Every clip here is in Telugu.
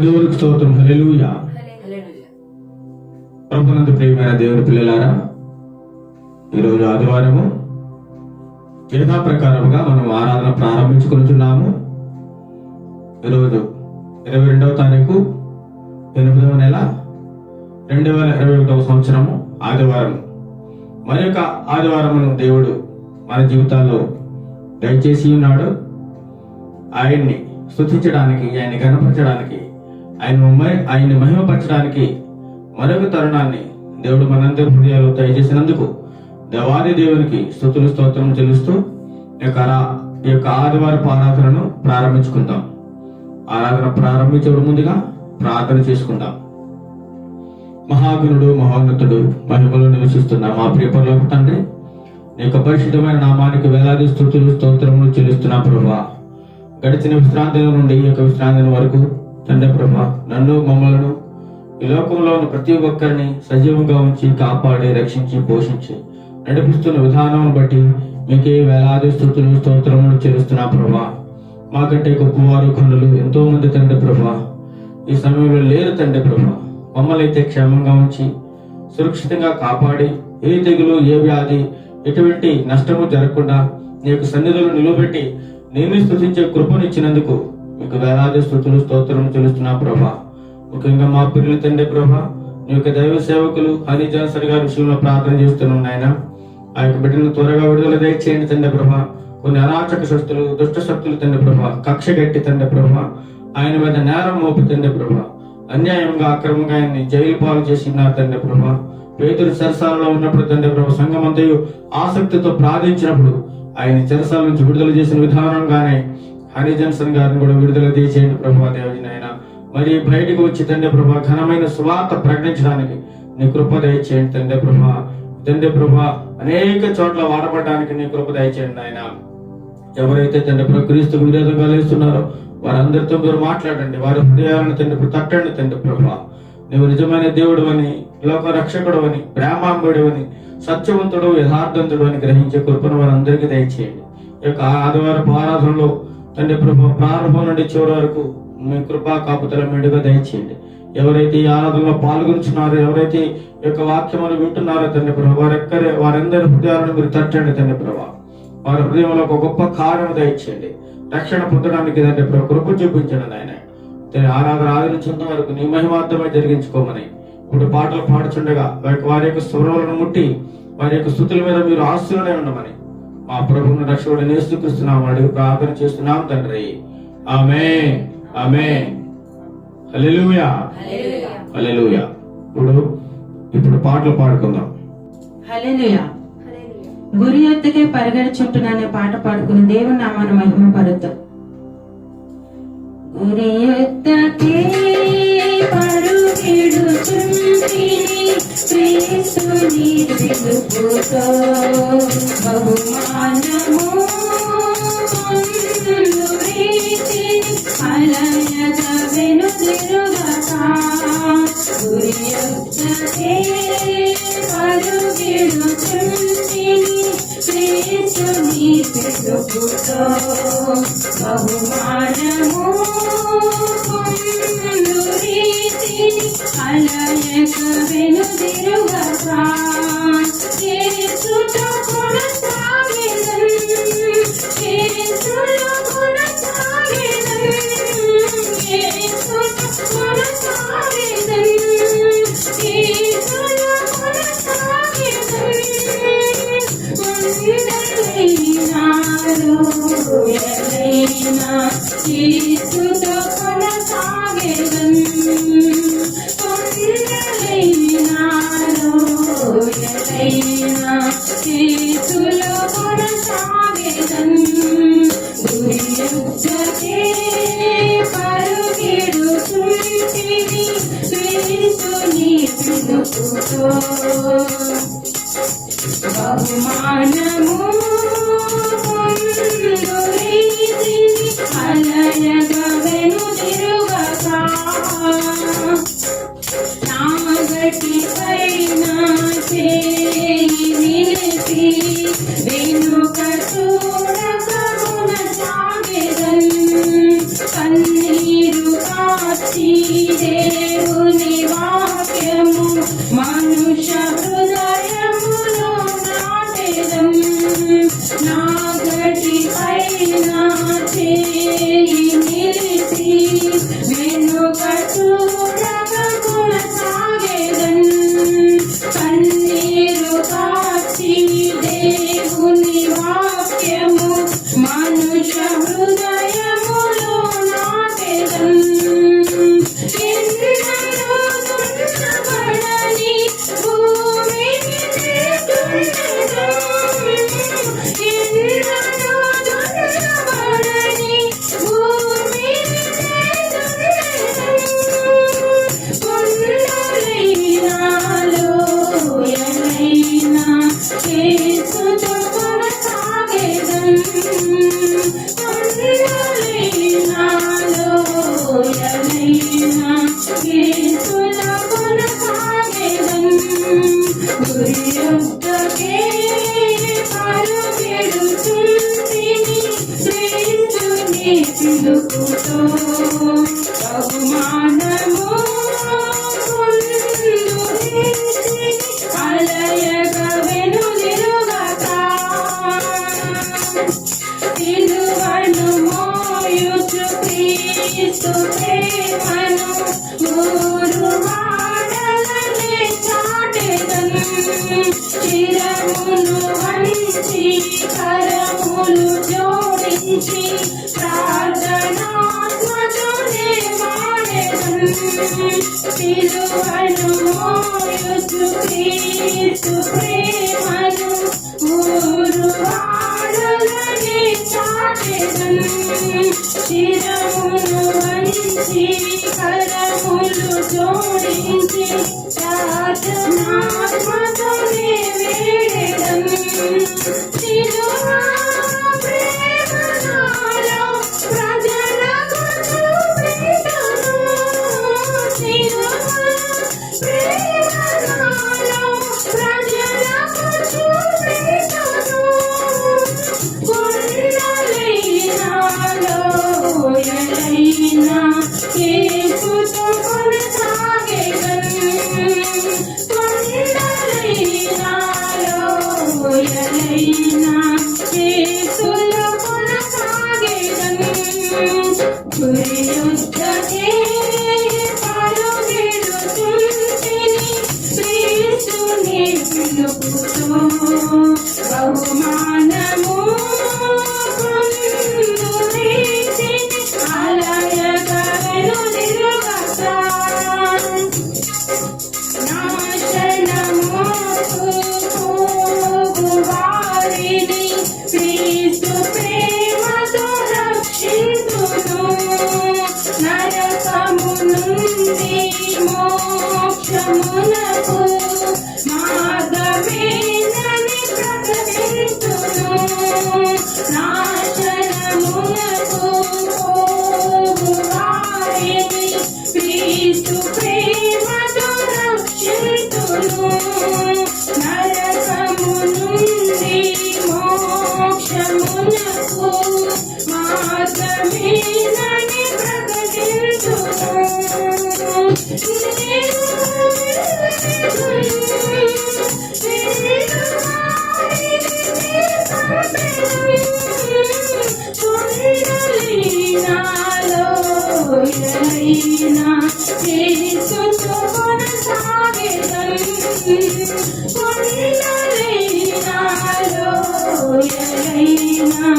దేవునికి స్తోత్రం. హల్లెలూయా. ప్రభునందు ప్రియమైన దేవుని పిల్లలారా, ఈరోజు ఆదివారము యథా ప్రకారముగా మనం ఆరాధన ప్రారంభించుకుంటున్నాము. ఈరోజు 22వ తారీఖు 8వ నెల 2021వ సంవత్సరము ఆదివారం. మరి యొక్క ఆదివారమును దేవుడు మన జీవితాల్లో దయచేసి ఉన్నాడు. ఆయన్ని స్తుతించడానికి, ఆయన్ని ఘనపరచడానికి, ఆయన్ని మహిమపరచడానికి మరొక తరుణాన్ని దేవుడు మనందరి హృదయాలు దయచేసినందుకు దేవాది దేవునికి స్తుతులు స్తోత్రం చెల్లిస్తూ ఈ యొక్క ఆదివారపు ఆరాధనను ప్రారంభించుకుందాం. ఆరాధన ప్రారంభించే ముందుగా ప్రార్థన చేసుకుందాం. మహాగుణుడు, మహోన్నతుడు, మహిమలో నివసిస్తున్న మా ప్రియ పరలోక తండ్రి, నీ యొక్క పరిశుద్ధమైన నామానికి వేలాది స్తుతులు స్తోత్రములు చెల్లిస్తున్నా ప్రభువా. గడిచిన విశ్రాంతి నుండి ఈ యొక్క విశ్రాంతి వరకు తండ్రి ప్రభువా, నన్ను మమ్మలను ఈ లోకంలో ఉన్న ప్రతి ఒక్కరిని సజీవంగా ఉంచి కాపాడి రక్షించి పోషించి నడిపిస్తున్న విధానం బట్టి మీకే వేలాది స్తుతులు స్తోత్రములు చెల్లిస్తున్నా ప్రభువా. మాకంటే గొప్పవారు కన్నులు ఎంతో మంది తండ్రి ప్రభువా ఈ సమయంలో లేరు తండ్రి ప్రభువా. మమ్మల్ని అయితే క్షేమంగా ఉంచి సురక్షితంగా కాపాడి ఏ తెగులు, ఏ వ్యాధి, ఎటువంటి నష్టము జరగకుండా నీ యొక్క సన్నిధిలో నిలబెట్టి నేను స్తుతించే కృపనిచ్చినందుకు మీకు వేలాది స్తుతులు స్తోత్రం చెల్లిస్తున్నా ప్రభా. ముఖ్యంగా మా పిల్లలు తండ్రి ప్రభా, నీ యొక్క దైవ సేవకులు హనీ జాన్సన్ గారి విషయంలో ప్రార్థన చేస్తున్నాం నాయన. ఆ యొక్క బిడ్డను త్వరగా విడుదల దయచేయండి తండ్రి ప్రభా. కొన్ని అరాచక శక్తులు, దుష్ట శక్తులు తండ్రి ప్రభా కక్ష గట్టి తండ్రి ప్రభా ఆయన మీద నేరం మోపి తండ్రి ప్రభా అన్యాయంగా అక్రమంగా ఆయన్ని జైలు పాలు చేసినారు తండ్రి ప్రభా. పేతురు చెరసాలలో ఉన్నప్పుడు తండ్రి ప్రభా సంఘమంతయు ఆసక్తితో ప్రార్థించినప్పుడు ఆయన చెరసాల నుంచి విడుదల చేసిన విధానంగానే హనీ జాన్సన్ గారిని కూడా విడుదల చేయండి ప్రభా దేవజీ నాయన. మరి బయటకు వచ్చి తండ్రి ప్రభా ఘనమైన సువార్త ప్రకటించడానికి నీ కృప దయచేయండి తండ్రి ప్రభా. తండ్రి ప్రభా అనేక చోట్ల వాడబడడానికి నీ కృప దయచేయండి ఆయన. ఎవరైతే తండ్రి ప్రభా క్రీస్తుకు విరోధంగా లేస్తున్నారో వారందరితో మీరు మాట్లాడండి, వారి హృదయాలను తండ్రి తట్టండి తండ్రి ప్రభా. నువ్వు నిజమైన దేవుడు అని, లోక రక్షకుడు అని, ప్రేమాంబుడు అని, సత్యవంతుడు, యథార్థవంతుడు అని గ్రహించే కృపను వారందరికీ దయచేయండి. ఈ యొక్క ఆదివారపు ఆరాధనలో తండ్రి ప్రభా ప్రారంభం నుండి చివరి వరకు మీ కృపా కాపుతల మెండుగా దయచేయండి. ఎవరైతే ఈ ఆరాధనలో పాల్గొంటున్నారో, ఎవరైతే ఈ యొక్క వాక్యమును వింటున్నారో తండ్రి ప్రభా వారందరి హృదయాలను మీరు తట్టండి తండ్రి ప్రభా. వారి హృదయంలో ఒక గొప్ప కార్యం దయచేయండి. రక్షణ పొందడానికి తండ్రి ప్రభా కృప చూపించండి నాయన. ఆరాధన ఆదరించేంత వరకు నీ మహిమార్థమై జరిగించుకోమని ఇప్పుడు పాటలు పాడుచుండగా వారి యొక్క స్వరములను ముట్టి వారి యొక్క స్తుతుల మీద మీరు ఆశీర్వాదం ఉండమని మా ప్రభువును రక్షకుడు యేసుక్రీస్తునామమున అడిగి ప్రార్థన చేస్తున్నాం తండ్రి. ఆమేన్, ఆమేన్. హల్లెలూయా, హల్లెలూయా. ఇప్పుడు పాటలు పాడుకుందాం. హల్లెలూయా. గురి యొద్దకే పరిగెడుచుంటున్నానే పాట పాడుకుని దేవుని నామాన్ని మహిమపరుద్దాం. గురి యొద్దకే పరుగెడుచుంటిని క్రీస్తుని పిలుపుతో బహుమానము పొందు రీతిని అలయగా వెనుదిరుగక. గురి యొద్దకే పరుగెడుచుంటిని క్రీస్తుని పిలుపుతో బహుమానము పొందు రీతిని అలయగా వెనుదిరుగక. యేసుతో కొనసాగెదను, యేసులో కొనసాగెదను, యేసుతో కొనసాగెదను, యేసులో కొనసాగెదను. ఎలైనా యేసుతో కొనసాగెదను, ఎలైనా యేసులో కొనసాగెదను. గురి యొద్దకే పరుగెడుచుంటిని క్రీస్తుని పిలుపుతో బహుమానము పొందు రీతిని అలయగా వెనుదిరుగక. నా గట్టి పైన చేయి నిలిపి వెనుక చూడక కొనసాగెదను. కన్నీరు కాచి మోయుచు క్రీస్తు ప్రేమను ఊరువాడలని చాటెదను. శిరమును వంచి కరములు జోడించి ప్రార్థనాత్మతో వేడెదను. శిలువా ప్రేమ నాలో ప్రజలకు చూపెదను. శిలువా ప్రేమ నాలో ప్రజలకు చూపెదను. కొండలైనాలో ఎలైనా యేసుతో కొనసాగెదను. కొండలైనాలో ఎలైనా యేసులో కొనసాగెదను. గురియుద్ధకే పరుగెడుచుంటిని క్రీస్తుని పిలుపుతో బహుమానము పొందురీతిని అలయగలను నిలువక. నాశనముకు పోగువారిని క్రీస్తు ప్రేమతో రక్షింతును. నరకము నుండి మోక్షమునకు మార్గమేనని ప్రకటింతును. నాశనమునకు పోగువారిని క్రీస్తు ప్రేమతో రక్షింతును. నరకము నుండి మోక్షమునకు మార్గమేనని ప్రకటింతును. కొండలైనాలో ఎలైనా యేసుతో కొనసాగెదను. కొండలైనాలో ఎలైనా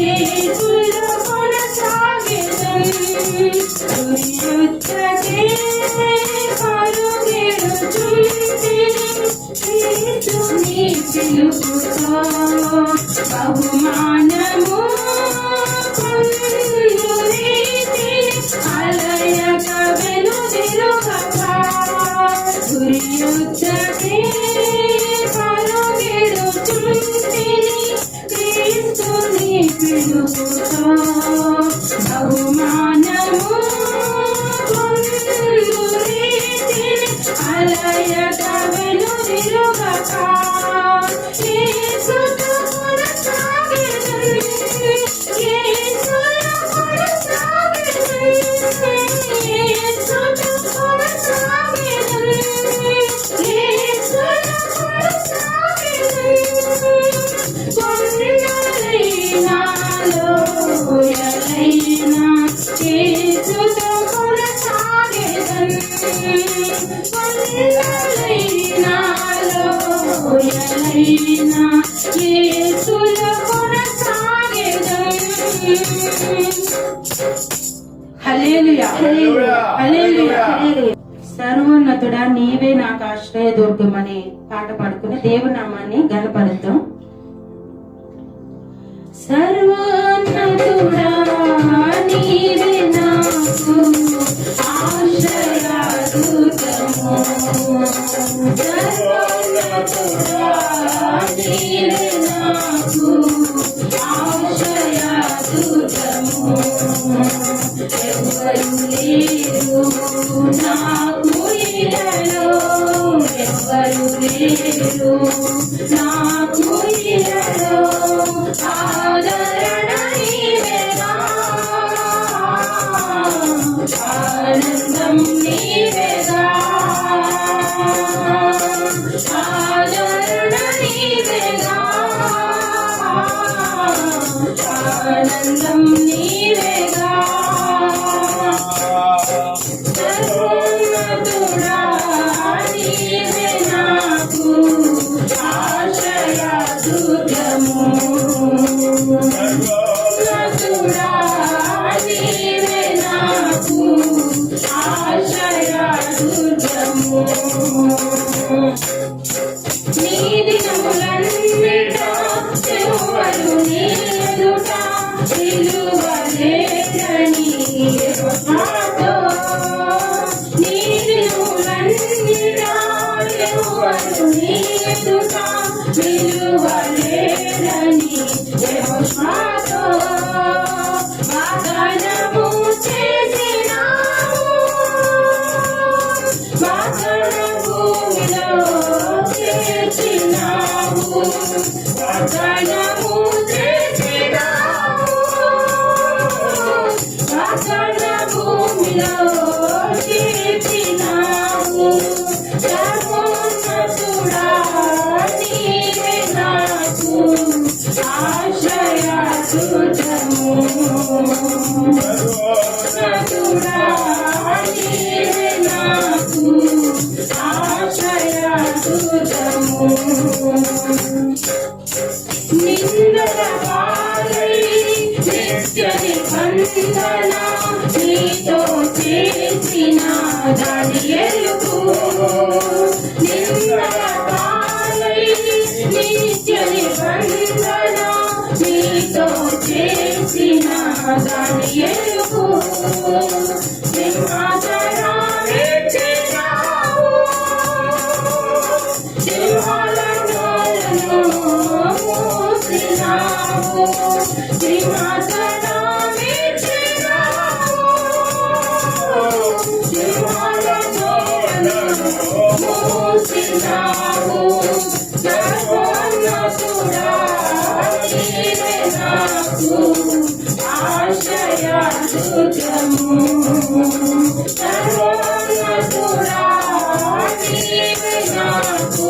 యేసులో కొనసాగెదను. గురియుద్ధకే పరుగెడుచుంటిని క్రీస్తుని పిలుపుతో బహుమానము పొందురీతిని అలయక వెనుదిరుగక. గురియుద్ధకే పరుగెడుచుంటిని క్రీస్తుని పిలుపుతో బహుమానము పొందురీతిని అలయక వెనుదిరుగక. యేసుతో కొనసాగెదను. యేసులో కొనసాగెదను. యేసుతో కొనసాగెదను. యేసులో కొనసాగెదను. కొండలైనాలో ఎలైనా యేసుతో కొనసాగెదను. కొండలైనాలో ఎలైనా యేసులో కొనసాగెదను. హల్లెలూయా హల్లెలూయా. సర్వోన్నతుడా నీవే నాకు ఆశ్రయ దుర్గమని పాట పాడుకుని దేవునామాన్ని గణపరుద్దాం. సర్వోన్నతుడా నీవే నాకు ఆశ్రయ దుర్గము. సర్వోన్నతుడా నీవే నాకు ఆశ్రయ దుర్గము. ఎవ్వరు లేరు నాకు ఇలలో, ఎవ్వరు లేరు నాకు ఇలలో. ఆదరణ నీవేగా, ఆనందం నీవేగా. ఆదరణ నీవేగా, ఆనందం నీవేగా. సర్వోన్నతుడా నీవే నాకు ఆశ్రయ నీ దినములన్నిటా యెహోవాను నీ ఎదుట నిలువలేరని యెహోవాతో. నీ దినములన్నిటా యెహోవాను నీ ఎదుట నిలువలేరని యెహోవాతో. వాగ్దానము చేసినావు, వాగ్దాన భూమిలో చేర్చినావు, వాగ్దానము చేసినావు, వాగ్దాన భూమిలో చేర్చినావు. సర్వోన్నతుడా నీవే నాకు ఆశ్రయదుర్గము. సర్వోన్నతుడా నీవే నాకు ఆశ్రయదుర్గము. నిందల పాలై నిత్య నిబంధన నీతో చేసిన దాని ఎరుగు. నిందల పాలై నిత్య నిబంధన నీతో చేసిన దాని ఎరుగు. సింహాసనమెక్కినావు, సింహాలనోలను మూసినావు, సింహాసనమెక్కినావు, సింహాలనోలను మూసినావు. సర్వోన్నతుడా నీవే నాకు ఆశ్రయదుర్గము. సర్వోన్నతుడా నీవే నాకు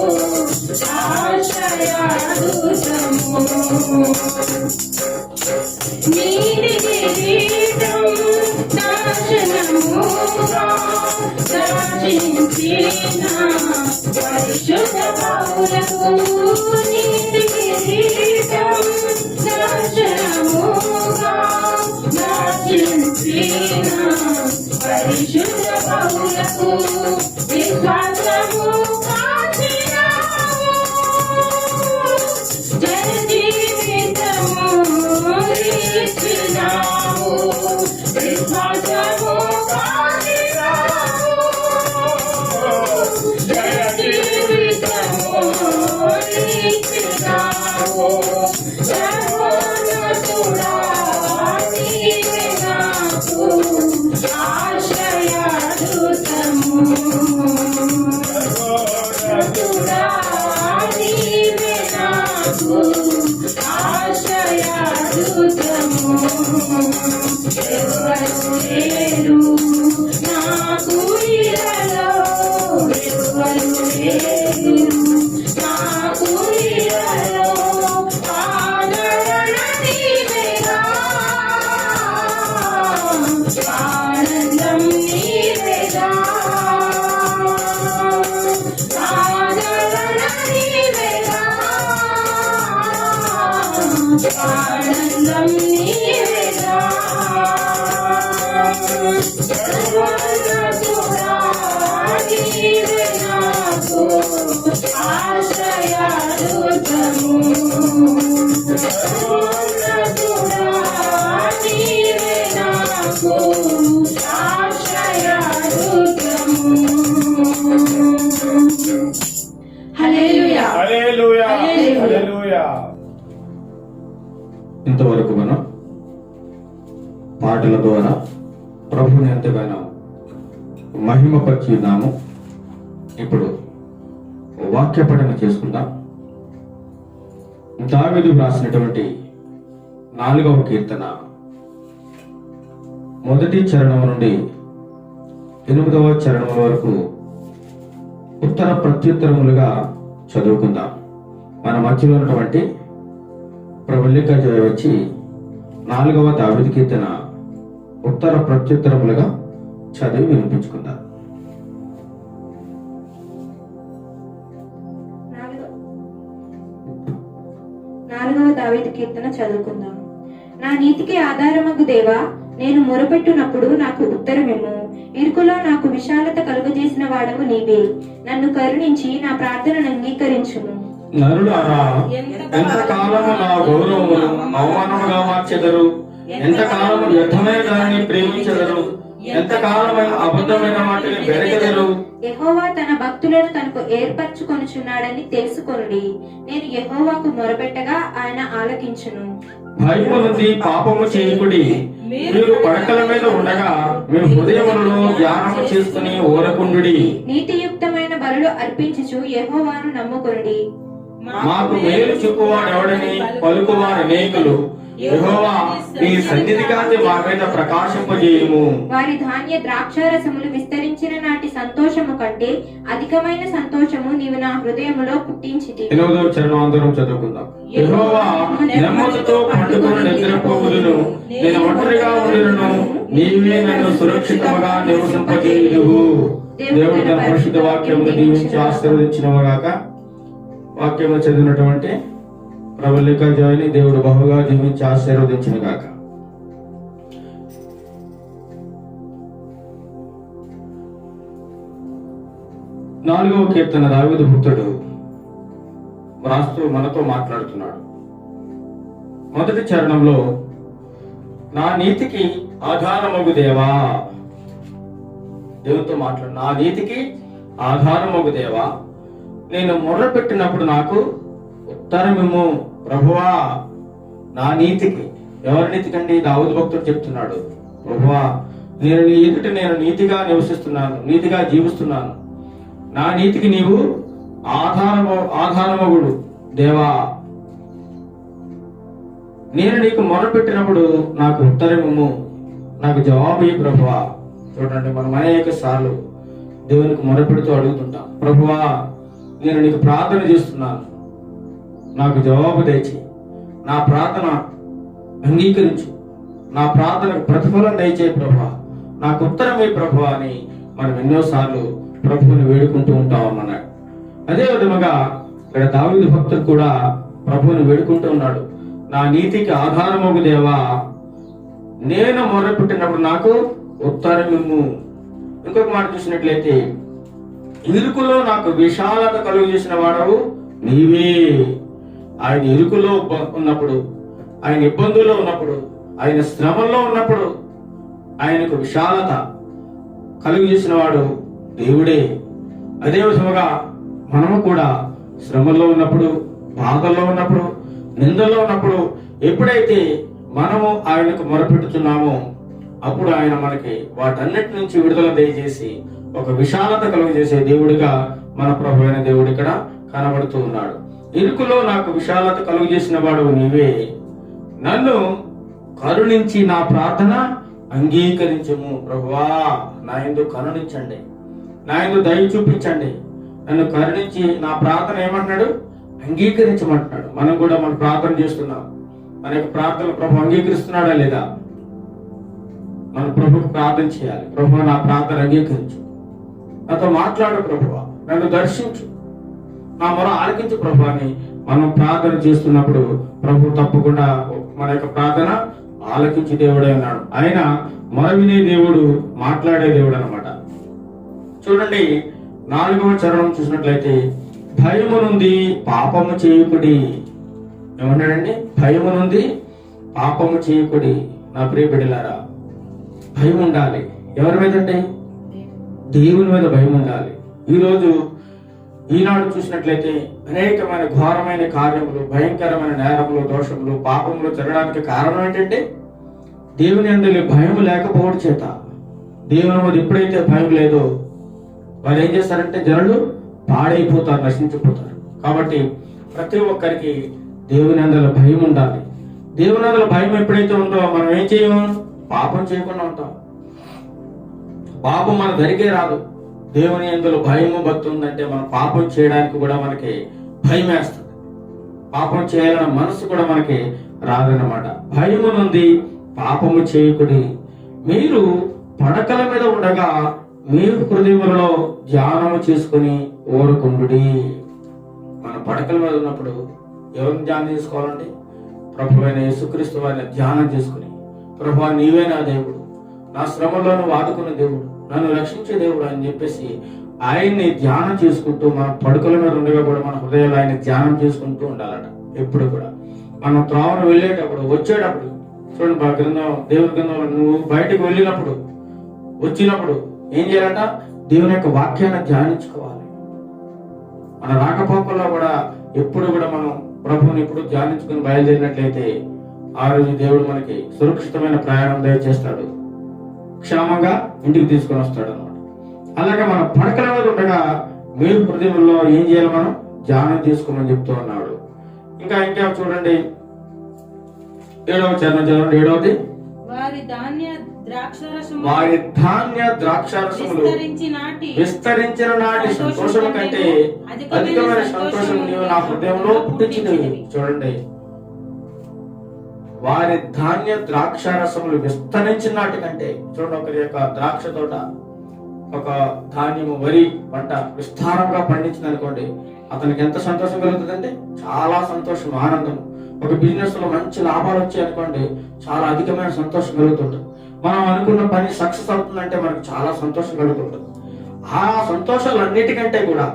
ఆశ్రయదుర్గము. నీది కిరీటం నాశనముగా దర్శించిన పరిశుద్ధ పౌలకు. నీది కిరీటం నాశనముగా దర్శించిన పరిశుద్ధ పౌలకు. విశ్వాసము కాచినావు, జయ జీవితము ఇచ్చినావు. విశ్వాసము కాచినావు, జయ జీవితము ఇచ్చినావు. సర్వోన్నతుడా నీవే నాకు ఆశ్రయదుర్గము. సర్వోన్నతుడా నీవే నాకు ఆశ్రయదుర్గము. ఎవరు లేరు నాకు ఇలలో, ఎవరు లేరు నాకు ఇలలో. ఆదరణ నీవేగా, ఆనందం నీవేగా, ఆదరణ నీవేగా, ఆనందం నీవేగా. సర్వోన్నతుడా నీవే నాకు ఆశ్రయదుర్గము. సర్వోన్నతుడా నీవే నాకు ఆశ్రయదుర్గము. హల్లెలూయా. హల్లెలూయా. హల్లెలూయా. ఇంతవరకు మనం పాటల ద్వారా ప్రభుని ఎంతగానో మహిమపరిచినాము. ఇప్పుడు వాక్య పఠన చేసుకుందాం. దావీదు రాసినటువంటి 4వ కీర్తన 1వ చరణం నుండి 8వ చరణం వరకు ఉత్తర ప్రత్యుత్తరములుగా చదువుకుందాం. మన మధ్యలో ఉన్నటువంటి ప్రవళిక వచ్చి 4వ దావీదు కీర్తన ఉత్తర ప్రత్యుత్తరములుగా చదివి వినిపించుకుందాం. 4వ దావీదు కీర్తన చదువుకుందాం. నా నీతికి ఆధారమగు దేవా, నేను మొరపెట్టునప్పుడు నాకు ఉత్తరమిమ్ము. ఇరుకులో నాకు విశాలత కలుగజేసిన వాడవు నీవే. నన్ను కరుణించి నా ప్రార్థనను అంగీకరించుము. నరులారా, ఎంతకాలము నా గౌరవమును అవమానముగా మార్చెదరు? ఎంతకాలము వ్యర్థమైన దానిని ప్రేమించెదరు? ఎంతకాలమైన అబద్ధమైన వాటిని వెరకెదరు? యెహోవా తన భక్తులను తనకు ఏర్పరచుకొనుచున్నాడని తెలుసుకొనుడి. నేను యెహోవాకు మొరపెట్టగా ఆయన ఆలకించును. భయము నుండి పాపము చేయకుడి. మీరు పడకల మీద ఉండగా మీ హృదయములను ధ్యానము చేసుకుని ఊరకుండుడి. నీతియుక్తమైన బలులు అర్పించుచు యెహోవాను నమ్ముకొనుడి. మాకు మేలు చూపువాడెవడని పలుకువారు అనేకులు. యెహోవా, నీ సన్నిధి కాంతి మా మీద ప్రకాశింపజేయుము. వారి ధాన్య ద్రాక్షారసములు విస్తరించిన నాటి సంతోషము కంటే అధికమైన సంతోషము నీవు నా హృదయములో పుట్టించితి. 8వ చరణం అందరం చదువుకుందాం. యెహోవా, నెమ్మదితో పండుకొని నిద్రపోవుదును. నేను ఒంటరిగా ఉండును. నీవే నన్ను సురక్షితముగా నివసింపజేయుదువు. దేవుడు తన పరిశుద్ధ వాక్యమును దీవించి ఆశీర్వదించినగాక. వాక్యము చదివినటువంటి ప్రబలిక జాయిని దేవుడు బహుగా దీవించి ఆశీర్వదించిన గాక. నాలుగవ కీర్తన దావీదు భక్తుడు రాస్తూ మనతో మాట్లాడుతున్నాడు. మొదటి చరణంలో, నా నీతికి ఆధారమగు దేవా, దేవునితో మాట్లాడు. నా నీతికి ఆధారమగు దేవా, నేను మొర్ర పెట్టినప్పుడు నాకు ఉత్తరమిమ్ము. ప్రభువా, నా నీతికి, ఎవరి నీతికండి? దావీదు భక్తుడు చెప్తున్నాడు. ప్రభువా, నేను నీ ఎదుట నేను నీతిగా నివసిస్తున్నాను, నీతిగా జీవిస్తున్నాను. నా నీతికి నీవు ఆధారమగుడు దేవా. నేను నీకు మొర్ర పెట్టినప్పుడు నాకు ఉత్తరమిమ్ము, నాకు జవాబు ఇయ్యి ప్రభువా. చూడండి, మనం అనేక సార్లు దేవునికి మొర్ర పెడుతూ అడుగుతుంటాం, ప్రభువా నేను నీకు ప్రార్థన చేస్తున్నాను, నాకు జవాబు దయచేయి, నా ప్రార్థన అంగీకరించు, నా ప్రార్థనకు ప్రతిఫలం దయచేయి ప్రభువా, నాకు ఉత్తరమే ప్రభువా అని మనం ఎన్నోసార్లు ప్రభువుని వేడుకుంటూ ఉంటాం అన్నాడు. అదే విధముగా ఇక్కడ దావీదు భక్తుడు కూడా ప్రభువుని వేడుకుంటూ ఉన్నాడు. నా నీతికి ఆధారమగు దేవా, నేను మొర్ర పెట్టినప్పుడు నాకు ఉత్తరమిమ్ము. ఇంకొక మాట చూసినట్లయితే, ఇరుకులో నాకు విశాలత కలుగు చేసిన వాడవు నీవే. ఆయన ఇరుకులో ఉన్నప్పుడు, ఆయన ఇబ్బందుల్లో ఉన్నప్పుడు, ఆయన శ్రమల్లో ఉన్నప్పుడు ఆయనకు విశాలత కలుగు చేసిన వాడు దేవుడే. అదే విధముగా మనము కూడా శ్రమల్లో ఉన్నప్పుడు, బాధల్లో ఉన్నప్పుడు, నిందల్లో ఉన్నప్పుడు ఎప్పుడైతే మనము ఆయనకు మొరపెట్టుతున్నామో అప్పుడు ఆయన మనకి వాటన్నిటి నుంచి విడుదల దయచేసి ఒక విశాలత కలుగు చేసే దేవుడిగా మన ప్రభు అయిన దేవుడు ఇక్కడ కనబడుతూ ఉన్నాడు. ఇరుకులో నాకు విశాలత కలుగు చేసిన వాడు నీవే. నన్ను కరుణించి నా ప్రార్థన అంగీకరించము. ప్రభువా, నా యందు కరుణించండి, నా యందు దయ చూపించండి. నన్ను కరుణించి నా ప్రార్థన ఏమంటున్నాడు? అంగీకరించమంటున్నాడు. మనం కూడా మన ప్రార్థన చేస్తున్నాం. మన యొక్క ప్రార్థన ప్రభు అంగీకరిస్తున్నాడా లేదా? మన ప్రభుకు ప్రార్థన చేయాలి. ప్రభు, నా ప్రార్థన అంగీకరించు, నాతో మాట్లాడు ప్రభువా, నన్ను దర్శించు, నా మొర ఆలకించు ప్రభు అని మనం ప్రార్థన చేస్తున్నప్పుడు ప్రభు తప్పకుండా మన యొక్క ప్రార్థన ఆలకించి దేవుడే ఉన్నాడు. ఆయన మొర వినే దేవుడు, మాట్లాడే దేవుడు అన్నమాట. చూడండి, 4వ చరణం చూసినట్లయితే, భయము నుండి పాపము చేయకుడి. ఏమన్నాడండి? భయము నుండి పాపము చేయకుడి. నా ప్రియ బిడ్డలారా, భయం ఉండాలి. ఎవరి మీద అంటే? దేవుని మీద భయం ఉండాలి. ఈనాడు చూసినట్లయితే అనేకమైన ఘోరమైన కార్యములు, భయంకరమైన నేరములు, దోషములు, పాపములు జరగడానికి కారణం ఏంటంటే దేవుని యందు భయం లేకపోవడం చేత. దేవుని మీద ఎప్పుడైతే భయం లేదో వాళ్ళు ఏం చేస్తారంటే జనులు పాడైపోతారు, నశించిపోతారు. కాబట్టి ప్రతి ఒక్కరికి దేవుని యందు భయం ఉండాలి. దేవుని యందు భయం ఎప్పుడైతే ఉందో మనం ఏం చేయము? పాపం చేయకుండా ఉంటాం. పాపం మన దరికే రాదు. దేవుని యందు భయము భక్తి ఉందంటే మనం పాపం చేయడానికి కూడా మనకి భయం వేస్తుంది. పాపం చేయాలన్న మనసు కూడా మనకి రాదన్నమాట. భయము నుండి పాపము చేయకుడి. మీరు పడకల మీద ఉండగా మీ హృదయములలో ధ్యానము చేసుకుని ఊరకుండుడి. మన పడకల మీద ఉన్నప్పుడు ఎవరిని ధ్యానం చేసుకోవాలండి? ప్రభు అయిన యేసుక్రీస్తు వారిని ధ్యానం చేసుకుని, ప్రభువా నీవే నా దేవుడు, నా శ్రమలో నువ్వు ఆదుకున్న దేవుడు, నన్ను రక్షించే దేవుడు అని చెప్పేసి ఆయన్ని ధ్యానం చేసుకుంటూ మన పడుకల మీద ఉండగా కూడా మన హృదయంలో ఆయన ధ్యానం చేసుకుంటూ ఉండాలట. ఎప్పుడు కూడా మనం త్రోవను వెళ్ళేటప్పుడు వచ్చేటప్పుడు చూడండి, గ్రంథం దేవుని గ్రంథంలో నువ్వు బయటకు వెళ్ళినప్పుడు వచ్చినప్పుడు ఏం చేయాలంట? దేవుని యొక్క వాక్యాన్ని ధ్యానించుకోవాలి. మన రాకపోకల్లో కూడా ఎప్పుడు కూడా మనం ప్రభువుని ఎప్పుడు ధ్యానించుకుని బయలుదేరినట్లయితే ఆ రోజు దేవుడు మనకి సురక్షితమైన ప్రయాణం దయచేస్తాడు, క్షేమంగా ఇంటికి తీసుకొని వస్తాడు అనమాట. అలాగే మన పడకల మీద ఉండగా మీరు హృదయంలో ఏం చేయాలి? మనం ధ్యానం చేసుకోమని చెప్తూ ఉన్నాడు. ఇంకా చూడండి 7వ చరణం చదవండి. 7వది, వారి ధాన్య ద్రాక్షారసములు విస్తరించిన నాటి సంతోషం కంటే అధికమైన సంతోషం నీవు నా హృదయంలో పుట్టించినవి. చూడండి, వారి ధాన్య ద్రాక్షారసములు విస్తరించిన నాటి కంటే. చూడండి, ఒకరి యొక్క ద్రాక్ష తోట ఒక ధాన్యము వరి పంట విస్తారంగా పండించింది అనుకోండి, అతనికి ఎంత సంతోషం కలుగుతుందంటే చాలా సంతోషం, ఆనందం. ఒక బిజినెస్ లో మంచి లాభాలు వచ్చాయి అనుకోండి, చాలా అధికమైన సంతోషం కలుగుతుంటుంది. మనం అనుకున్న పని సక్సెస్ అవుతుందంటే మనకు చాలా సంతోషం కలుగుతుంటుంది. ఆ సంతోషాలన్నిటికంటే కూడా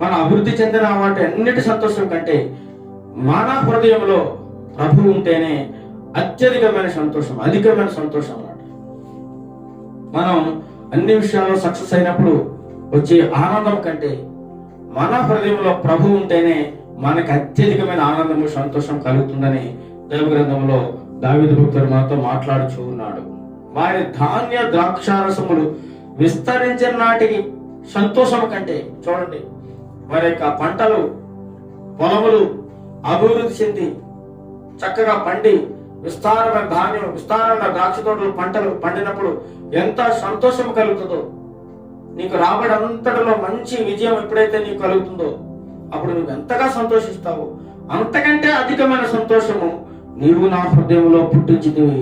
మన అభివృద్ధి చెందిన వాటి అన్నిటి సంతోషం కంటే మన హృదయంలో ప్రభు ఉంటేనే అత్యధికమైన సంతోషం, అధికమైన సంతోషం అన్నమాట. మనం అన్ని విషయాల్లో సక్సెస్ అయినప్పుడు వచ్చే ఆనందం కంటే మన హృదయంలో ప్రభు ఉంటేనే మనకు అత్యధికమైన ఆనందము, సంతోషం కలుగుతుందని దైవ గ్రంథంలో దావీదు భక్తుడు మనతో మాట్లాడుచూ ఉన్నాడు. వారి ధాన్య ద్రాక్షారసములు విస్తరించిన నాటికి సంతోషం కంటే. చూడండి, వారి యొక్క పంటలు పొలములు అభివృద్ధి చెంది చక్కగా పండి విస్తారమైన ధాన్యం, విస్తారమైన ద్రాక్ష తోటలు పంటలు పండినప్పుడు ఎంత సంతోషం కలుగుతుందో, నీకు రాబడి అంతటిలో మంచి విజయం ఎప్పుడైతే నీకు కలుగుతుందో అప్పుడు నువ్వు ఎంతగా సంతోషిస్తావు. అంతకంటే అధికమైన సంతోషము నీవు నా హృదయంలో పుట్టించితివి.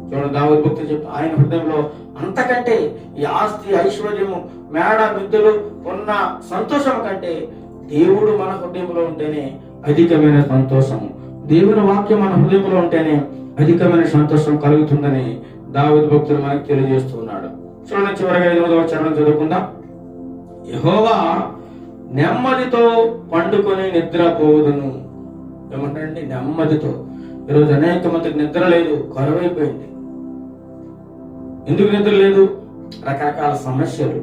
చూడండి, దావీదు భక్తుడు చెప్పి ఆయన హృదయంలో అంతకంటే ఈ ఆస్తి, ఐశ్వర్యము, మేడ మిద్దులు ఉన్న సంతోషం కంటే దేవుడు మన హృదయంలో ఉంటేనే అధికమైన సంతోషము, దేవుని వాక్యం మన హృదయంలో ఉంటేనే అధికమైన సంతోషం కలుగుతుందని దావీదు భక్తుడు మనకు తెలియజేస్తున్నాడు. చూడండి, చివరిగా 8వ చరణం చదువుకుందాం. యెహోవా నెమ్మదితో పండుకొని నిద్రపోదును. ఏమంటారండి? నెమ్మదితో. ఈరోజు అనేక మందికి నిద్ర లేదు, కరువైపోయింది. ఎందుకు నిద్ర లేదు? రకరకాల సమస్యలు,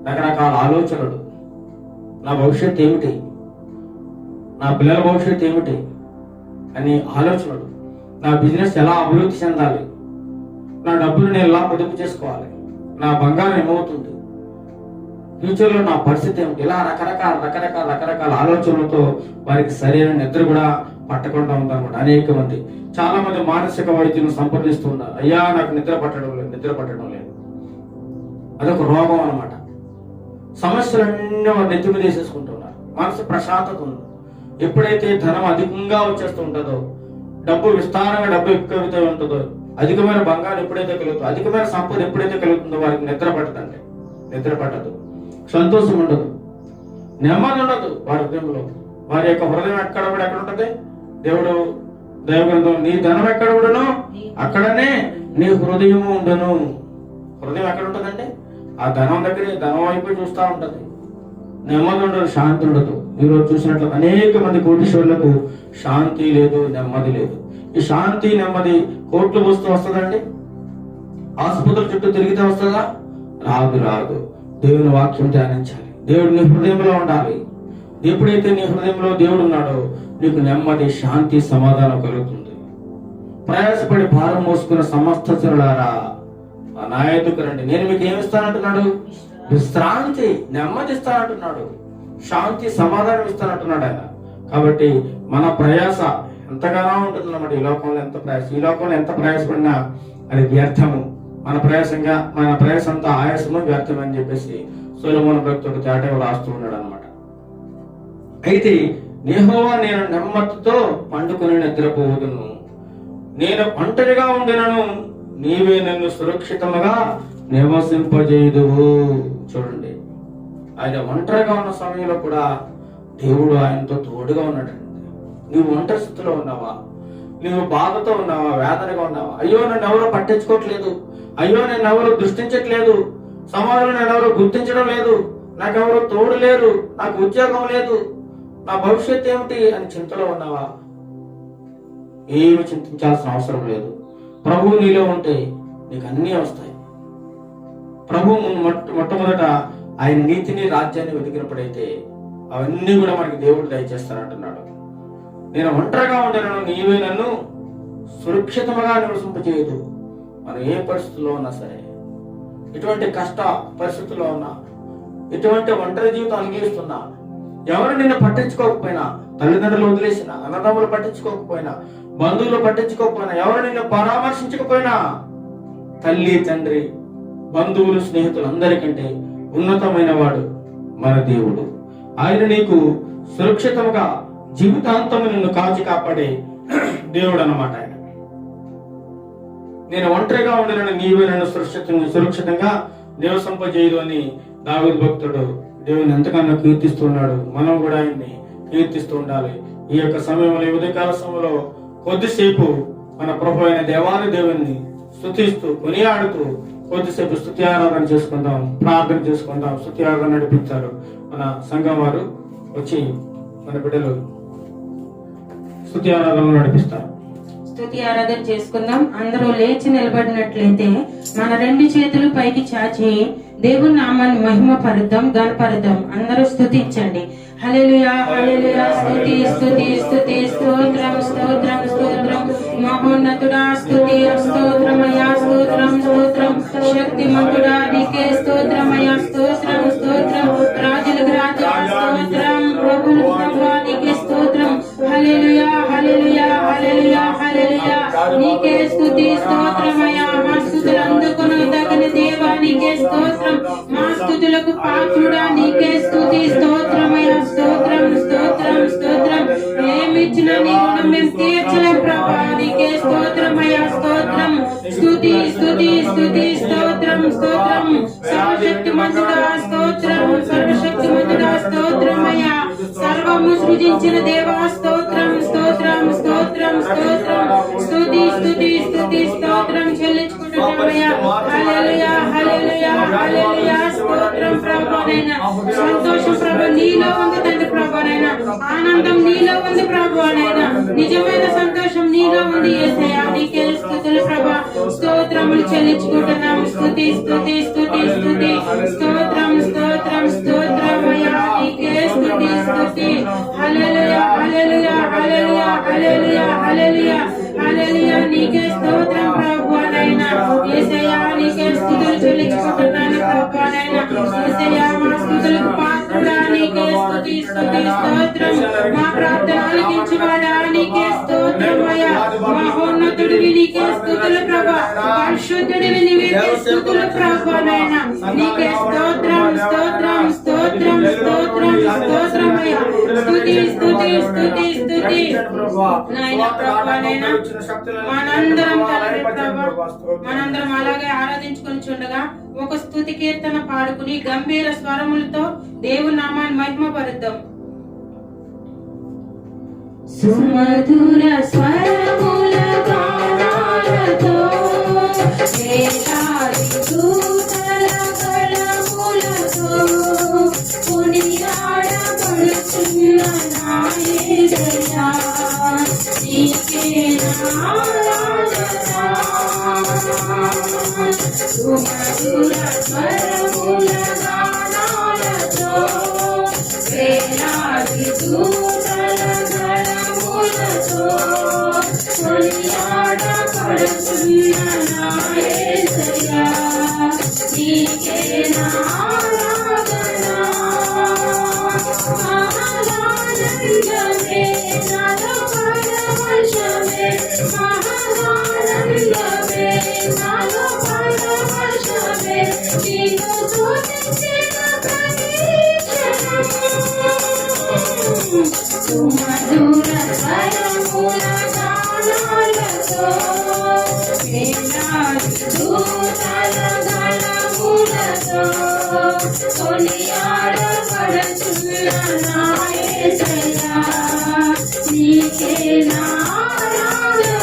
రకరకాల ఆలోచనలు. నా భవిష్యత్తు ఏమిటి, నా పిల్లల భవిష్యత్తు ఏమిటి అని ఆలోచనలు. నా బిజినెస్ ఎలా అభివృద్ధి చెందాలి, నా డబ్బులు నేను ఎలా పొదుపు చేసుకోవాలి, నా బంగారం ఏమవుతుంది, ఫ్యూచర్ లో నా పరిస్థితి ఏమిటి, ఇలా రకరకాల ఆలోచనలతో వారికి సరైన నిద్ర కూడా పట్టకుండా ఉందన్నమాట. అనేక మంది, చాలా మంది మానసిక వైద్యులను సంప్రదిస్తూ ఉన్నారు. అయ్యా నాకు నిద్ర పట్టడం లేదు. అదొక రోగం అన్నమాట. సమస్యలన్నీ వారు నెత్తి మీద వేసేసుకుంటున్నారు. మనసు ప్రశాంతత ఉంది. ఎప్పుడైతే ధనం అధికంగా వచ్చేస్తూ ఉంటుందో, విస్తారంగా డబ్బు ఎక్కువ ఉంటుందో, అధికమైన బంగారం ఎప్పుడైతే కలుగుతుందో, అధికమైన సంపద ఎప్పుడైతే కలుగుతుందో వారికి నిద్ర పట్టదు, సంతోషం ఉండదు, నెమ్మది ఉండదు వారి హృదయంలో. వారి యొక్క హృదయం ఎక్కడ ఉంటుంది? దేవుడు దైవగ్రంథం, నీ ధనం ఎక్కడ ఉండను అక్కడనే నీ హృదయము ఉండను. హృదయం ఎక్కడ ఉంటుందంటే ఆ ధనం దగ్గరే, ధనం వైపు చూస్తూ ఉంటది. నెమ్మది ఉండదు, శాంతి ఉండదు. ఈరోజు చూసినట్లు అనేక మంది కోటీశ్వరులకు శాంతి లేదు, నెమ్మది లేదు. ఈ శాంతి నెమ్మది కోట్లు వస్తుందండి? ఆసుపత్రుల చుట్టూ తిరిగితే వస్తుందా? రాదు. దేవుని వాక్యం ధ్యానించాలి. దేవుడు నీ హృదయంలో ఉండాలి. ఎప్పుడైతే నీ హృదయంలో దేవుడు ఉన్నాడో నీకు నెమ్మది, శాంతి, సమాధానం కలుగుతుంది. ప్రయాసపడి భారం మోసుకున్న సమస్త జనులారా నా యొద్దకు రండి, నేను మీకు ఏమిస్తానంటున్నాడు? విశ్రాంతి, నెమ్మది ఇస్తానంటున్నాడు, శాంతి, సమాధానం ఇస్తానంటున్నాడు ఆయన. కాబట్టి మన ప్రయాస ఎంతగానో ఉంటుందన్నమాట. ఈ లోకంలో ఎంత ప్రయాసపడినా అది వ్యర్థము. మన ప్రయాస అంతా ఆయాసము, వ్యర్థం అని చెప్పేసి సొలొమోను భక్తుడు తేటగా రాస్తూ ఉన్నాడు అనమాట. అయితే యెహోవా నేను నెమ్మదితో పండుకొని నిద్రపోదును, నేను ఒంటరిగా ఉండినను నీవే నన్ను సురక్షితముగా నివసింపజేయుదువు. చూడండి, ఆయన ఒంటరిగా ఉన్న సమయంలో కూడా దేవుడు ఆయనతో తోడుగా ఉన్నాడండి. నీవు ఒంటరి స్థితిలో ఉన్నావా? నువ్వు బాధతో ఉన్నావా, వేదనగా ఉన్నావా? అయ్యో నన్ను ఎవరో పట్టించుకోవట్లేదు, అయ్యో నన్ను ఎవరు దృష్టించట్లేదు, సమాజంలో నన్ను ఎవరు గుర్తించడం లేదు, నాకెవరు తోడు లేరు, నాకు ఉద్యోగం లేదు, నా భవిష్యత్తు ఏమిటి అని చింతలో ఉన్నావా? ఏమి చింతించాల్సిన అవసరం లేదు. ప్రభువు నీలో ఉంటే నీకు అన్నీ వస్తాయి. ప్రభువు మొట్టమొదట ఆయన నీతిని రాజ్యాన్ని వెతికినప్పుడైతే అవన్నీ కూడా మనకి దేవుడు దయచేస్తానంటున్నాడు. నేను ఒంటరిగా ఉండను, నీవే నన్ను సురక్షితంగా నివసింపచేయదు. మనం ఏ పరిస్థితుల్లో ఉన్నా సరే, ఎటువంటి కష్ట పరిస్థితుల్లో ఉన్నా, ఎటువంటి ఒంటరి జీవితం అనుభవిస్తున్నా, ఎవరు నిన్ను పట్టించుకోకపోయినా, తల్లిదండ్రులు వదిలేసిన, అన్నదమ్ములు పట్టించుకోకపోయినా, బంధువులు పట్టించుకోకపోయినా, ఎవరు నిన్ను పరామర్శించకపోయినా, తల్లి తండ్రి బంధువులు స్నేహితులు అందరికంటే ఉన్నతమైన వాడు మన దేవుడు. ఆయన నీకు సురక్షితంగా జీవితాంతం నిన్ను కాచి కాపాడే దేవుడు అన్నమాట. ఆయన నేను ఒంటరిగా ఉండలేను, నీవే నన్ను సురక్షితంగా నివసింపజేయదు అని దావీదు భక్తుడు దేవుని ఎంతకన్నా కీర్తిస్తున్నాడు. మనం కూడా ఆయన్ని కీర్తిస్తూ ఉండాలి. ఈ యొక్క సమయంలో, ఈ ఉదయకాల సమయంలో కొద్దిసేపు మన ప్రభు అయిన దేవాది దేవుని స్తుతిస్తూ కొనియాడుతూ కొద్దిసేపు స్తుతి ఆరాధన చేసుకుందాం, ప్రార్థన చేసుకుందాం. స్తుతి ఆరాధన నడిపించారు మన సంఘం వారు. వచ్చి మన బిడ్డలు స్తుతి ఆరాధనలు నడిపిస్తారు. స్తుతి ఆరాధన చేసుకుందాం. అందరూ లేచి నిలబడినట్లయితే మన రెండు చేతులు పైకి చాచి దేవుని నామాన్ని మహిమ పరుద్దాం, గణపరుద్దాం. అందరూ స్తుతించండి. హల్లెలూయా, హల్లెలూయా, స్తుతి స్తుతి స్తుతి, స్తోత్రం స్తోత్రం స్తోత్రం, మహోన్నతుడా స్తుతి, స్తోత్రమయ్యా స్తోత్రం స్తోత్రం, శక్తిమంతుడా నీకే స్తోత్రమయ్యా స్తోత్రం స్తోత్రం, రాజులకు రాజా స్తోత్రం, ప్రభువులకు ప్రభువా నీకే స్తోత్రం. హల్లెలూయా, హల్లెలూయా, హల్లెలూయా, హల్లెలూయా, నీకే స్తుతి స్తోత్రమయ్యా. మా స్తుతులు అందుకొను తగిన దేవా నీకే స్తోత్రం, మా స్తుతులకు పాత్రుడా నీకే స్తుతి స్తోత్రమయ్యా స్తోత్రం స్తోత్రం స్తోత్రం. ఏమిచ్చినా నీ రుణం మేము తీర్చలేం ప్రభా, నీకే స్తోత్రమయ్యా స్తోత్రం. స్తుతి స్తుతి స్తుతి స్తోత్రం స్తోత్రం, సర్వశక్తిమంతుడా స్తోత్రం, సర్వశక్తిమంతుడా స్తోత్రమయ్యా, సర్వము సృజించిన దేవా స్తోత్రం స్తోత్రం స్తోత్రం స్తోత్రం, స్తుతి స్తుతి స్తుతి స్తోత్రం చెల్లించుకుంటున్నామయ్యా. హల్లెలూయా, హల్లెలూయా, హల్లెలూయా, స్తోత్రం ప్రభువైనా. సంతోషం ప్రభు నీలో ఉంది తండ్రి ప్రభువైనా, ఆనందం నీలో ఉంది ప్రభువైనా, నిజమైన సంతోషం నీలో ఉంది యేసయ్యా. నీకే స్తుతులు ప్రభా, స్తోత్రములు చెల్లించుకుంటున్నాం. స్తుతి స్తుతి స్తుతి స్తుతి, స్తోత్రం స్తోత్రం స్తోత్రమయ్యా, నీకే స్తుతి స్తుతి. హల్లెలూయా, హల్లెలూయా, హల్లెలూయా, హల్లెలూయా, హల్లెలూయా, హల్లెలూయా, నీకే స్తోత్రం ప్రభువైనా. యేసయ్యా నీకే స్తుతులు చెల్లించుకుంటున్నాను ప్రభువైనా. యేసయ్యా మా స్తుతులకు పాత్రుడా నీకే స్తుతి స్తుతి స్తోత్రం, మా ప్రార్థన ఆలకించువాడా నీకే స్తోత్రమయ్యా. మహోన్నతుడివి నీకే స్తుతులు ప్రభా, పరిశుద్ధుడివి నీకే స్తుతులు ప్రభువైనా. నీకే స్తోత్రం స్తోత్రం స్తోత్రం స్తోత్రం స్తోత్రమయ్యా. స్తుతి స్తుతి స్తుతి స్తుతి నాయన ప్రభువైనా. మనందరం తండ్రి ప్రభా, మనందరం అలాగే ఆరాధించుకొని చుండగా ఒక స్తుతి కీర్తన పాడుకుని గంభీర స్వరములతో దేవుని నామాన్ని మహిమ పరుద్దాం. సుమధుర స్వరముల గానాలతో వేలాది దూతల గళములతో కొనియాడబడుచున్న నా యేసయ్యా, నీకే నా ఆరాధన. సుమధుర స్వరముల గానాలతో వేలాది దూతల గళములతో కొనియాడబడుచున్న నా యేసయ్యా, నీకే నా ఆరాధన. మహానందమే నాలో పరవశమే, మహానందమే నాలో పరవశమే, నీను స్తుతించిన ప్రతి క్షణము. సుమధుర స్వరముల గానాలతో వేలాది దూతల గళములతో కొనియాడబడుచున్న నా యేసయ్యా, నీకే నా ఆరాధన.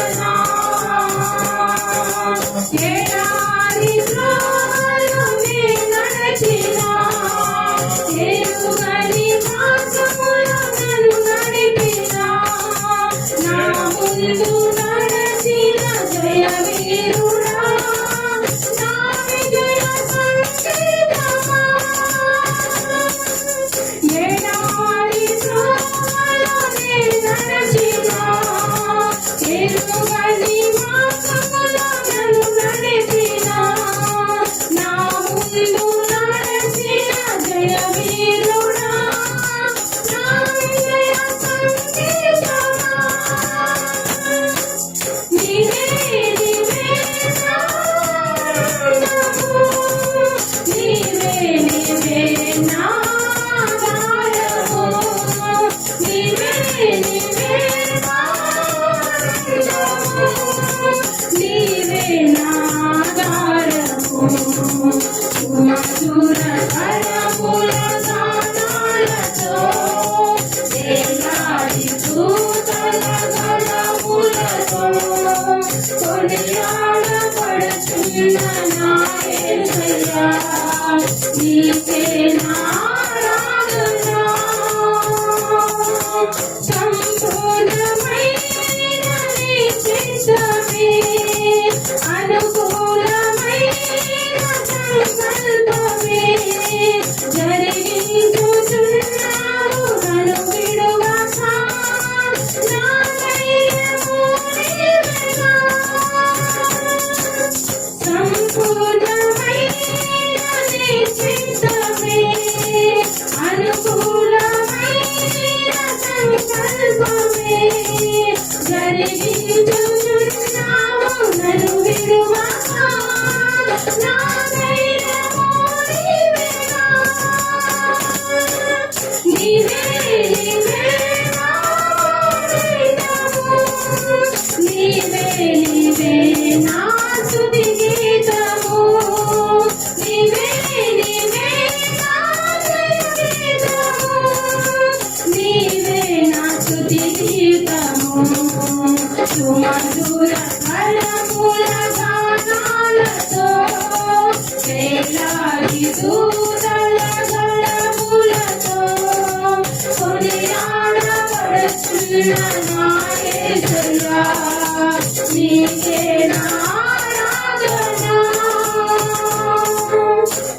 నీకే నా ఆరాధన.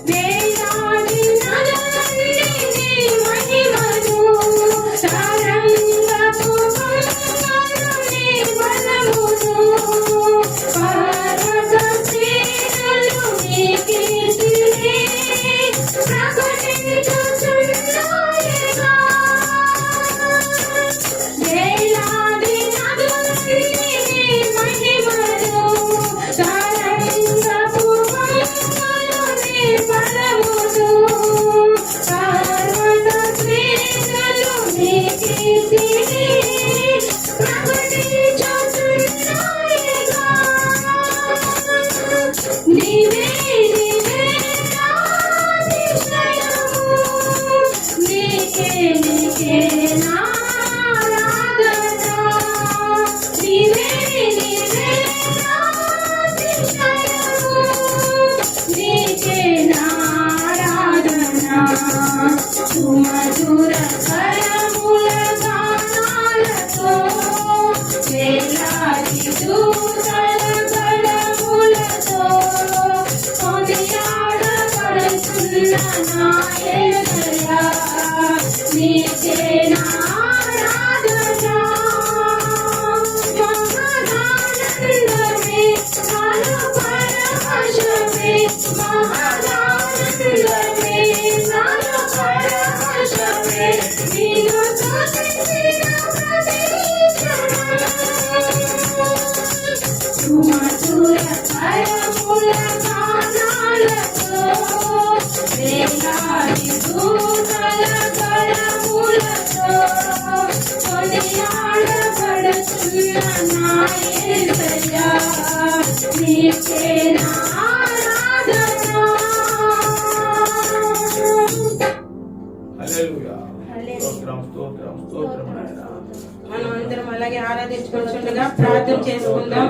వేలాది నదులన్నీ నీ మహిమను, తరంగపు పొంగలు నీ బలమును, పర్వత శ్రేణులు నీ కీర్తిని ప్రకటించుచున్నాయిగా. వేలాది నదులన్నీ నీ మహిమను, తరంగపు పొంగలు నీ బలమును, పర్వత శ్రేణులు నీ కీర్తిని ప్రకటించుచున్నాయిగా. నీవే నీవే నా అతిశయము, నీకే నీకే నా ఆరాధన. నీవే నీవే నా అతిశయము, నీకే నా ఆరాధన. సుమధుర స్వరముల గానాలతో, వేలాది దూతల గళములతో కొనియాడబడుతున్న నా యేసయ్యా, నీకే నా ఆరాధన. మహదానందమే నాలో పరవశమే, మహదానందమే నాలో పరవశమే, నిన్ను స్తుతించిన ప్రతి క్షణం. సుమధుర స్వరముల గానాలతో, వేలాది దూతల గళములతో కొనియాడబడుతున్న నా యేసయ్యా, నీకే నా ఆరాధన. హల్లెలూయా. స్తోత్రం స్తోత్రం స్తోత్రం నాయనా. మనం అందరం అలాగే ఆరాధించుకుంటుండగా ప్రార్థన చేసుకుందాం.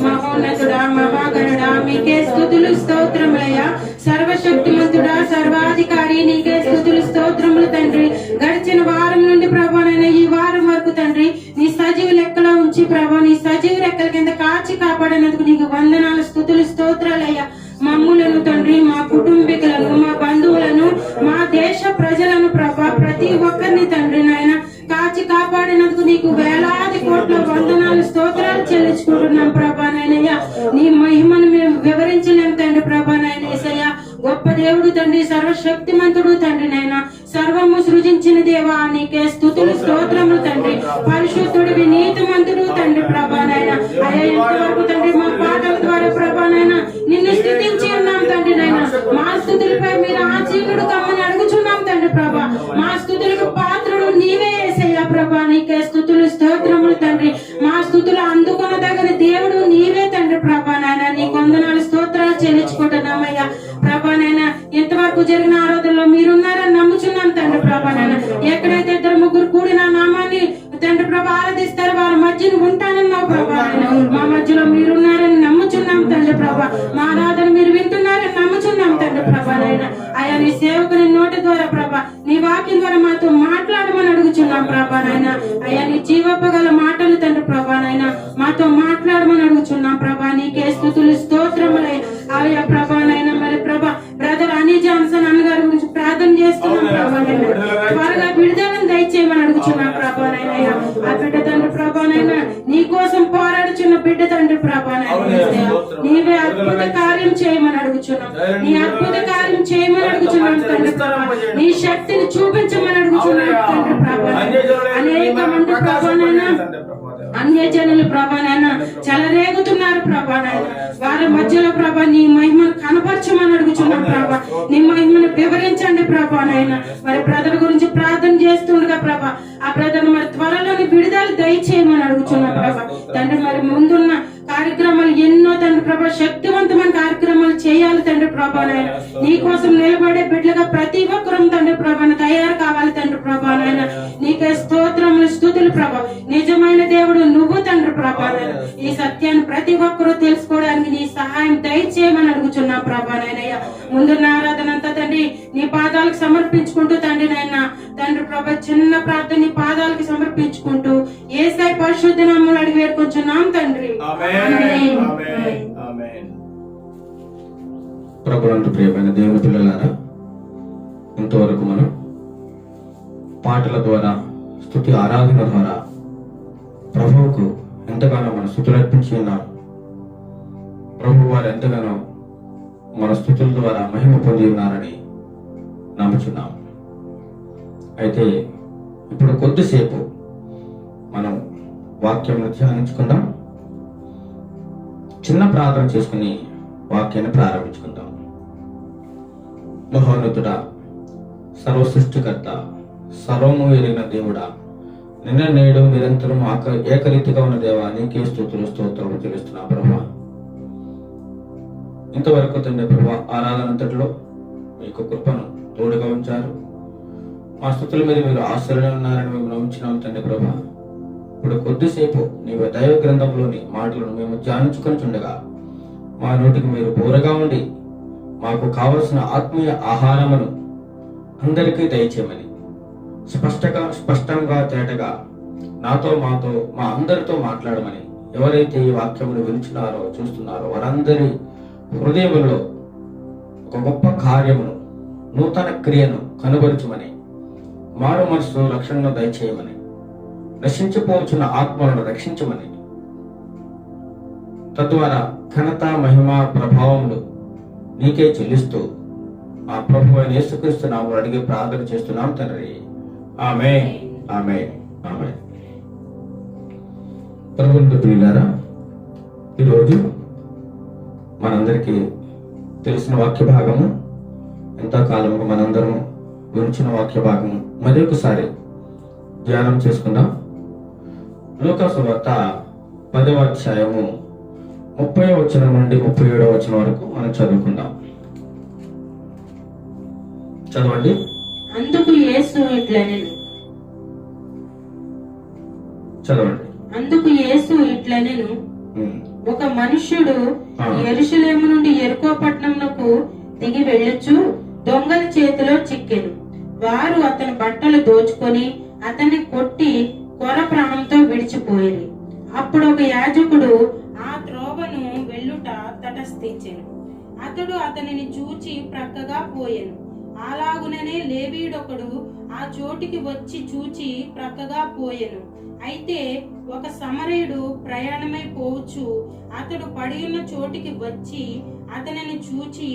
మహోన్నతుడా, మహాగణుడా, మీకే స్తుతులు స్తోత్రములయ్యా. సర్వశక్తిమంతుడా, సర్వాధికారి, నీకే స్తుతులు స్తోత్రములు తండ్రి. గడిచిన వారం నుండి ప్రభానైనా ఈ వారం వరకు తండ్రి నీ సజీవ లెక్కలో ఉంచి ప్రభా, నీ సజీవ రెక్కల కింద కాచి కాపాడినందుకు నీకు వందనాలు, స్తుతులు స్తోత్రాలయ్యా. మమ్ములను తండ్రి, మా కుటుంబీకులను, మా బంధువులను, మా దేశ ప్రజలను ప్రభా, ప్రతి ఒక్కరిని తండ్రి నాయన కాచి కాపాడినందుకు నీకు వేలాది కోట్ల వందనాలు, స్తోత్రాలు చెల్లించుకుంటున్నాం ప్రభా నాయనయ్య. నీ మహిమను మేము వివరించలేము తండ్రి ప్రభా నాయన యేసయ్య. గొప్ప దేవుడు తండ్రి, సర్వశక్తిమంతుడు తండ్రి నాయన, సర్వము సృజించిన దేవా, నీకే స్తుతులు స్తోత్రములు తండ్రి. పరిశుద్ధుడివి, నీతిమంతుడు తండ్రి ప్రభా నాయన. అయ్యా, ఇంతవరకు తండ్రి మా పాటల ద్వారా ప్రభా నాయన నిన్ను స్తుతించి ఉన్నాం తండ్రి నాయన. మా స్తుతులపై మీరు ఆశీనుడు కమ్మని అడుగుచున్నాం తండ్రి ప్రభా. మా స్తుతులకు పాత్రుడు నీవే యేసయ్యా ప్రభా, నీకే స్తుతులు స్తోత్రములు తండ్రి. మా స్తుతులు అందుకొనదగిన దేవుడు నీవే తండ్రి ప్రభా నాయన. నీ వందనాలు, స్తోత్రాలు చెల్లించుకుంటున్నామయ్యా ప్రభా నాయన. ఇంతవరకు జరిగిన ఆరాధనలో మీరున్నారని నమ్ముచున్నాం తండ్రి ప్రభా నాయన. ఎక్కడైతే ఇద్దరు ముగ్గురు కూడిన నామాన్ని తండ్రి ప్రభా ఆరాధిస్తారు, వారి మధ్యన ఉంటానన్నావు ప్రభా నాయన. మా మధ్యలో మీరున్నారని నమ్ముచున్నాం తండ్రి ప్రభా. మా ఆరాధన మీరు వింటున్నారని నమ్ముచున్నాం తండ్రి ప్రభా నాయన. అయ్యా, నీ సేవకుని నోటి ద్వారా ప్రభా, నీ వాక్యం ద్వారా మాతో మాట్లాడమని అడుగుచున్నాం ప్రభా నాయన. అయ్యా, నీ జీవపగల మాటలు తండ్రి ప్రభా నాయన మాతో మాట్లాడమని అడుగుచున్నాం ప్రభా. నీకే స్తుతులు స్తోత్రములై అయ్యా ప్రభా నాయన. మరి ప్రభా, బ్రదర్ అనీ జాన్సన్ అన్నగారి గురించి ప్రార్థన చేస్తున్నాం ప్రభా నాయన. త్వరగా విడుదలను దయచేయమని అడుగుచున్నాం ప్రభా నాయన. ఆ బిడ్డ తండ్రి ప్రభా నాయన, నీ కోసం పోరాడుచున్న బిడ్డ తండ్రి ప్రభా నాయన. నీవే అద్భుత కార్యం చేయమని అడుగుచున్నాం. నీ అద్భుత కార్యం చేయమని అడుగుచున్నాం తండ్రి ప్రభా. నీ శక్తిని చూపించమని అడుగుచున్నాం తండ్రి ప్రభా. అనేక మంది ప్రభా నాయన, అన్యజనులు ప్రభా నాయన చెలరేగుతున్నారు ప్రభా నాయన. వారి మధ్యలో ప్రభా నీ మహిమను కనపరచమని అడుగుచున్నాం ప్రభా. నీ మహిమను వివరించండి ప్రభా నాయన. మరి బ్రదర్ గురించి ప్రార్థన చేస్తుండగా ప్రభా, ఆ బ్రదర్ మరి త్వరలోని విడుదల దయచేయమని అడుగుచున్నాం ప్రభా తండ్రి. మరి ముందున్న కార్యక్రమాలు ఎన్నో తండ్రి ప్రభా, శక్తివంతమైన కార్యక్రమాలు చేయాలి తండ్రి ప్రభా నాయన. నీ కోసం నిలబడే బిడ్డలుగా ప్రతి ఒక్కరూ తండ్రి ప్రభా తయారు కావాలి తండ్రి ప్రభా నాయన. నీకే స్తోత్రములు, స్తుతులు ప్రభా. నిజమైన దేవుడు నువ్వు తండ్రి ప్రభా నాయన. ఈ సత్యాన్ని ప్రతి ఒక్కరూ తెలుసుకోవడానికి నీ సహాయం దయచేయమని అడుగుచున్నాం ప్రభా నాయనయ్య. ముందున్న ఆరాధన అంతా తండ్రి నీ పాదాలకు సమర్పించుకుంటూ తండ్రి నాయన తండ్రి ప్రభా, చిన్న ప్రార్థన నీ పాదాలకు సమర్పించుకుంటూ యేసయ్య పరిశుద్ధ నామములో అడిగి వేడుకొంచున్నాం తండ్రి. ఆమేన్ ఆమేన్ ఆమేన్. ప్రభునందు ప్రియమైన దేవుని పిల్లలారా, ఇంతవరకు మనం పాటల ద్వారా, స్తుతి ఆరాధన ద్వారా ప్రభువుకు ఎంతగానో మన స్తుతులు అర్పించి ఉన్నాం. ప్రభు వారు ఎంతగానో మన స్తుతుల ద్వారా మహిమ పొంది ఉన్నారని నమ్ముచున్నాం. అయితే ఇప్పుడు కొద్దిసేపు మనం వాక్యం ధ్యానించుకుందాం. చిన్న ప్రార్థన చేసుకుని వాక్యాన్ని ప్రారంభించుకుందాం. మహోన్నతుడా, సర్వ సృష్టికర్త, సర్వము ఎరిగిన దేవుడా, నిన్న నేడు నిరంతరం ఏకరీతిగా ఉన్న దేవా, నీకే స్తుతులు స్తోత్రములు చెల్లిస్తున్నా ప్రభా. ఇంతవరకు తండ్రి ప్రభా, ఆరాధనంతటిలో మీకు కృపను తోడుగా ఉంచారు. మా స్తుతుల మీద మీరు ఆశ్రయం ఉన్నారని మేము నమ్ముచున్నాం తండ్రి ప్రభా. ఇప్పుడు కొద్దిసేపు నీ దైవ గ్రంథంలోని మాటలను మేము ధ్యానించుకొని చుండగా మా నోటికి మీరు బోరగా ఉండి మాకు కావలసిన ఆత్మీయ ఆహారమును అందరికీ దయచేయమని స్పష్టంగా తేటగా నాతో మాతో మా అందరితో మాట్లాడమని, ఎవరైతే ఈ వాక్యమును వింటున్నారో చూస్తున్నారో వారందరి హృదయములో ఒక గొప్ప కార్యమును, నూతన క్రియను కనుబరుచమని, మారు మనసు రక్షణను దయచేయమని, నశించిపోవచ్చున్న ఆత్మలను రక్షించమని, తద్వారా ఘనత మహిమ ప్రభావములు నీకే చెల్లిస్తూ ఆ ప్రభు అయిన యేసుక్రీస్తు నామములో అడిగి ప్రార్థన చేస్తున్నాం తండ్రి. ఆమేన్ ఆమేన్ ఆమేన్. ప్రభువుని ప్రియులారా, ఈరోజు మనందరికీ తెలిసిన వాక్య భాగము, ఎంతకాలముగా మనందరం వించిన వాక్య భాగము మరొకసారి ధ్యానం చేసుకుందాం. లూకా సువార్త 10వ అధ్యాయము 30వ వచనం నుండి 37వ వచనం వరకు మనం చదువుకుందాం. చదవండి. అందుకు యేసు ఇట్లనెను. చదవండి. అందుకు యేసు ఇట్లనెను, ఉమ్. ఒక మనుష్యుడు యెరూషలేము నుండి యెరికో పట్టణమునకు దిగి వెళ్ళుచు దొంగల చేతిలో చిక్కెను. వారు అతని బట్టలు దోచుకొని అతన్ని కొట్టి కొర ప్రాణంతో విడిచిపోయేది. అప్పుడు ఒక యాజకుడు ఆ త్రోవను వెళ్ళుట తటస్థించెను. అతడు అతనిని చూచి ప్రక్కగా పోయెను. అలాగుననే లేవీయుడొకడు ఆ చోటికి వచ్చి చూచి ప్రక్కగా పోయెను. అయితే ఒక సమరయుడు ప్రయాణమై పోవచ్చు అతడు పడి ఉన్న చోటికి వచ్చి అతనిని చూచి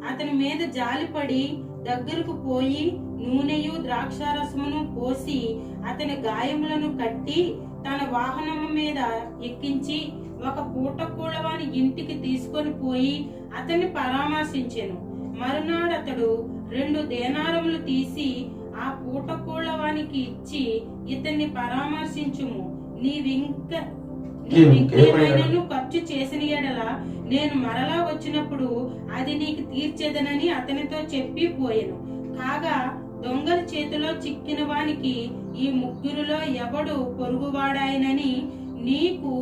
అతని మీద జాలిపడి దగ్గరకు పోయి నూనెయు ద్రాక్షారసమును పోసి అతని గాయములను కట్టి తన వాహనము మీద ఎక్కించి ఒక పూటకూడవాని ఇంటికి తీసుకొని పోయి అతన్ని పరామర్శించెను. మరునాడు అతడు 2 దేనారములు తీసి ఆ పూటకూళ్ళవానికి ఇచ్చి, ఇతన్ని పరామర్శించుము, నీవింకేమైనను ఖర్చు చేసిన ఎడల నేను మరలా వచ్చినప్పుడు అది నీకు తీర్చేదనని అతనితో చెప్పి పోయెను. కాగా దొంగల చేతిలో చిక్కిన వానికి ఈ ముగ్గురులో ఎవడు పొరుగువాడాయనని నీకు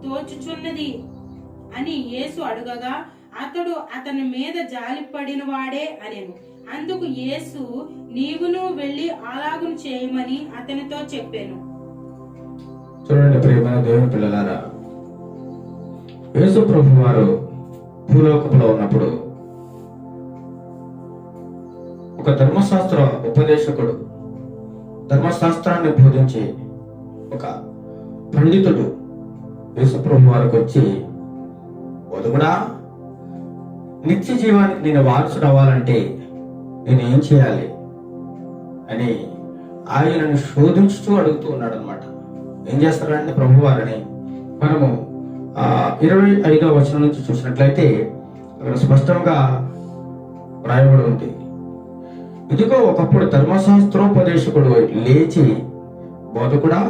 తోచుచున్నది అని యేసు అడుగగా అతడు అతని మీద జాలిపడిన వాడే అనెను. అందుకు యేసు, నీవును వెళ్ళి అలాగును చేయమని అతనితో చెప్పాను. చూడండి ప్రియమైన దేవుని పిల్లలారా, యేసు ప్రభు వారు భూలోకంలో ఉన్నప్పుడు ఒక ధర్మశాస్త్ర ఉపదేశకుడు, ధర్మశాస్త్రాన్ని బోధించి ఒక పండితుడు యేసు ప్రభు వారికి వచ్చి, వదుగుడా, నిత్య జీవానికి నేను వారసుడు అవ్వాలంటే నేనేం చేయాలి అని ఆయనను శోధించుతూ అడుగుతూ ఉన్నాడు అనమాట. ఏం చేస్తారంటే ప్రభు వారిని మనము 25వ వచనం నుంచి చూసినట్లయితే అక్కడ స్పష్టంగా రాయబడి ఉంది, ఇదిగో ఒకప్పుడు ధర్మశాస్త్రోపదేశకుడు లేచి, బోధకుడా,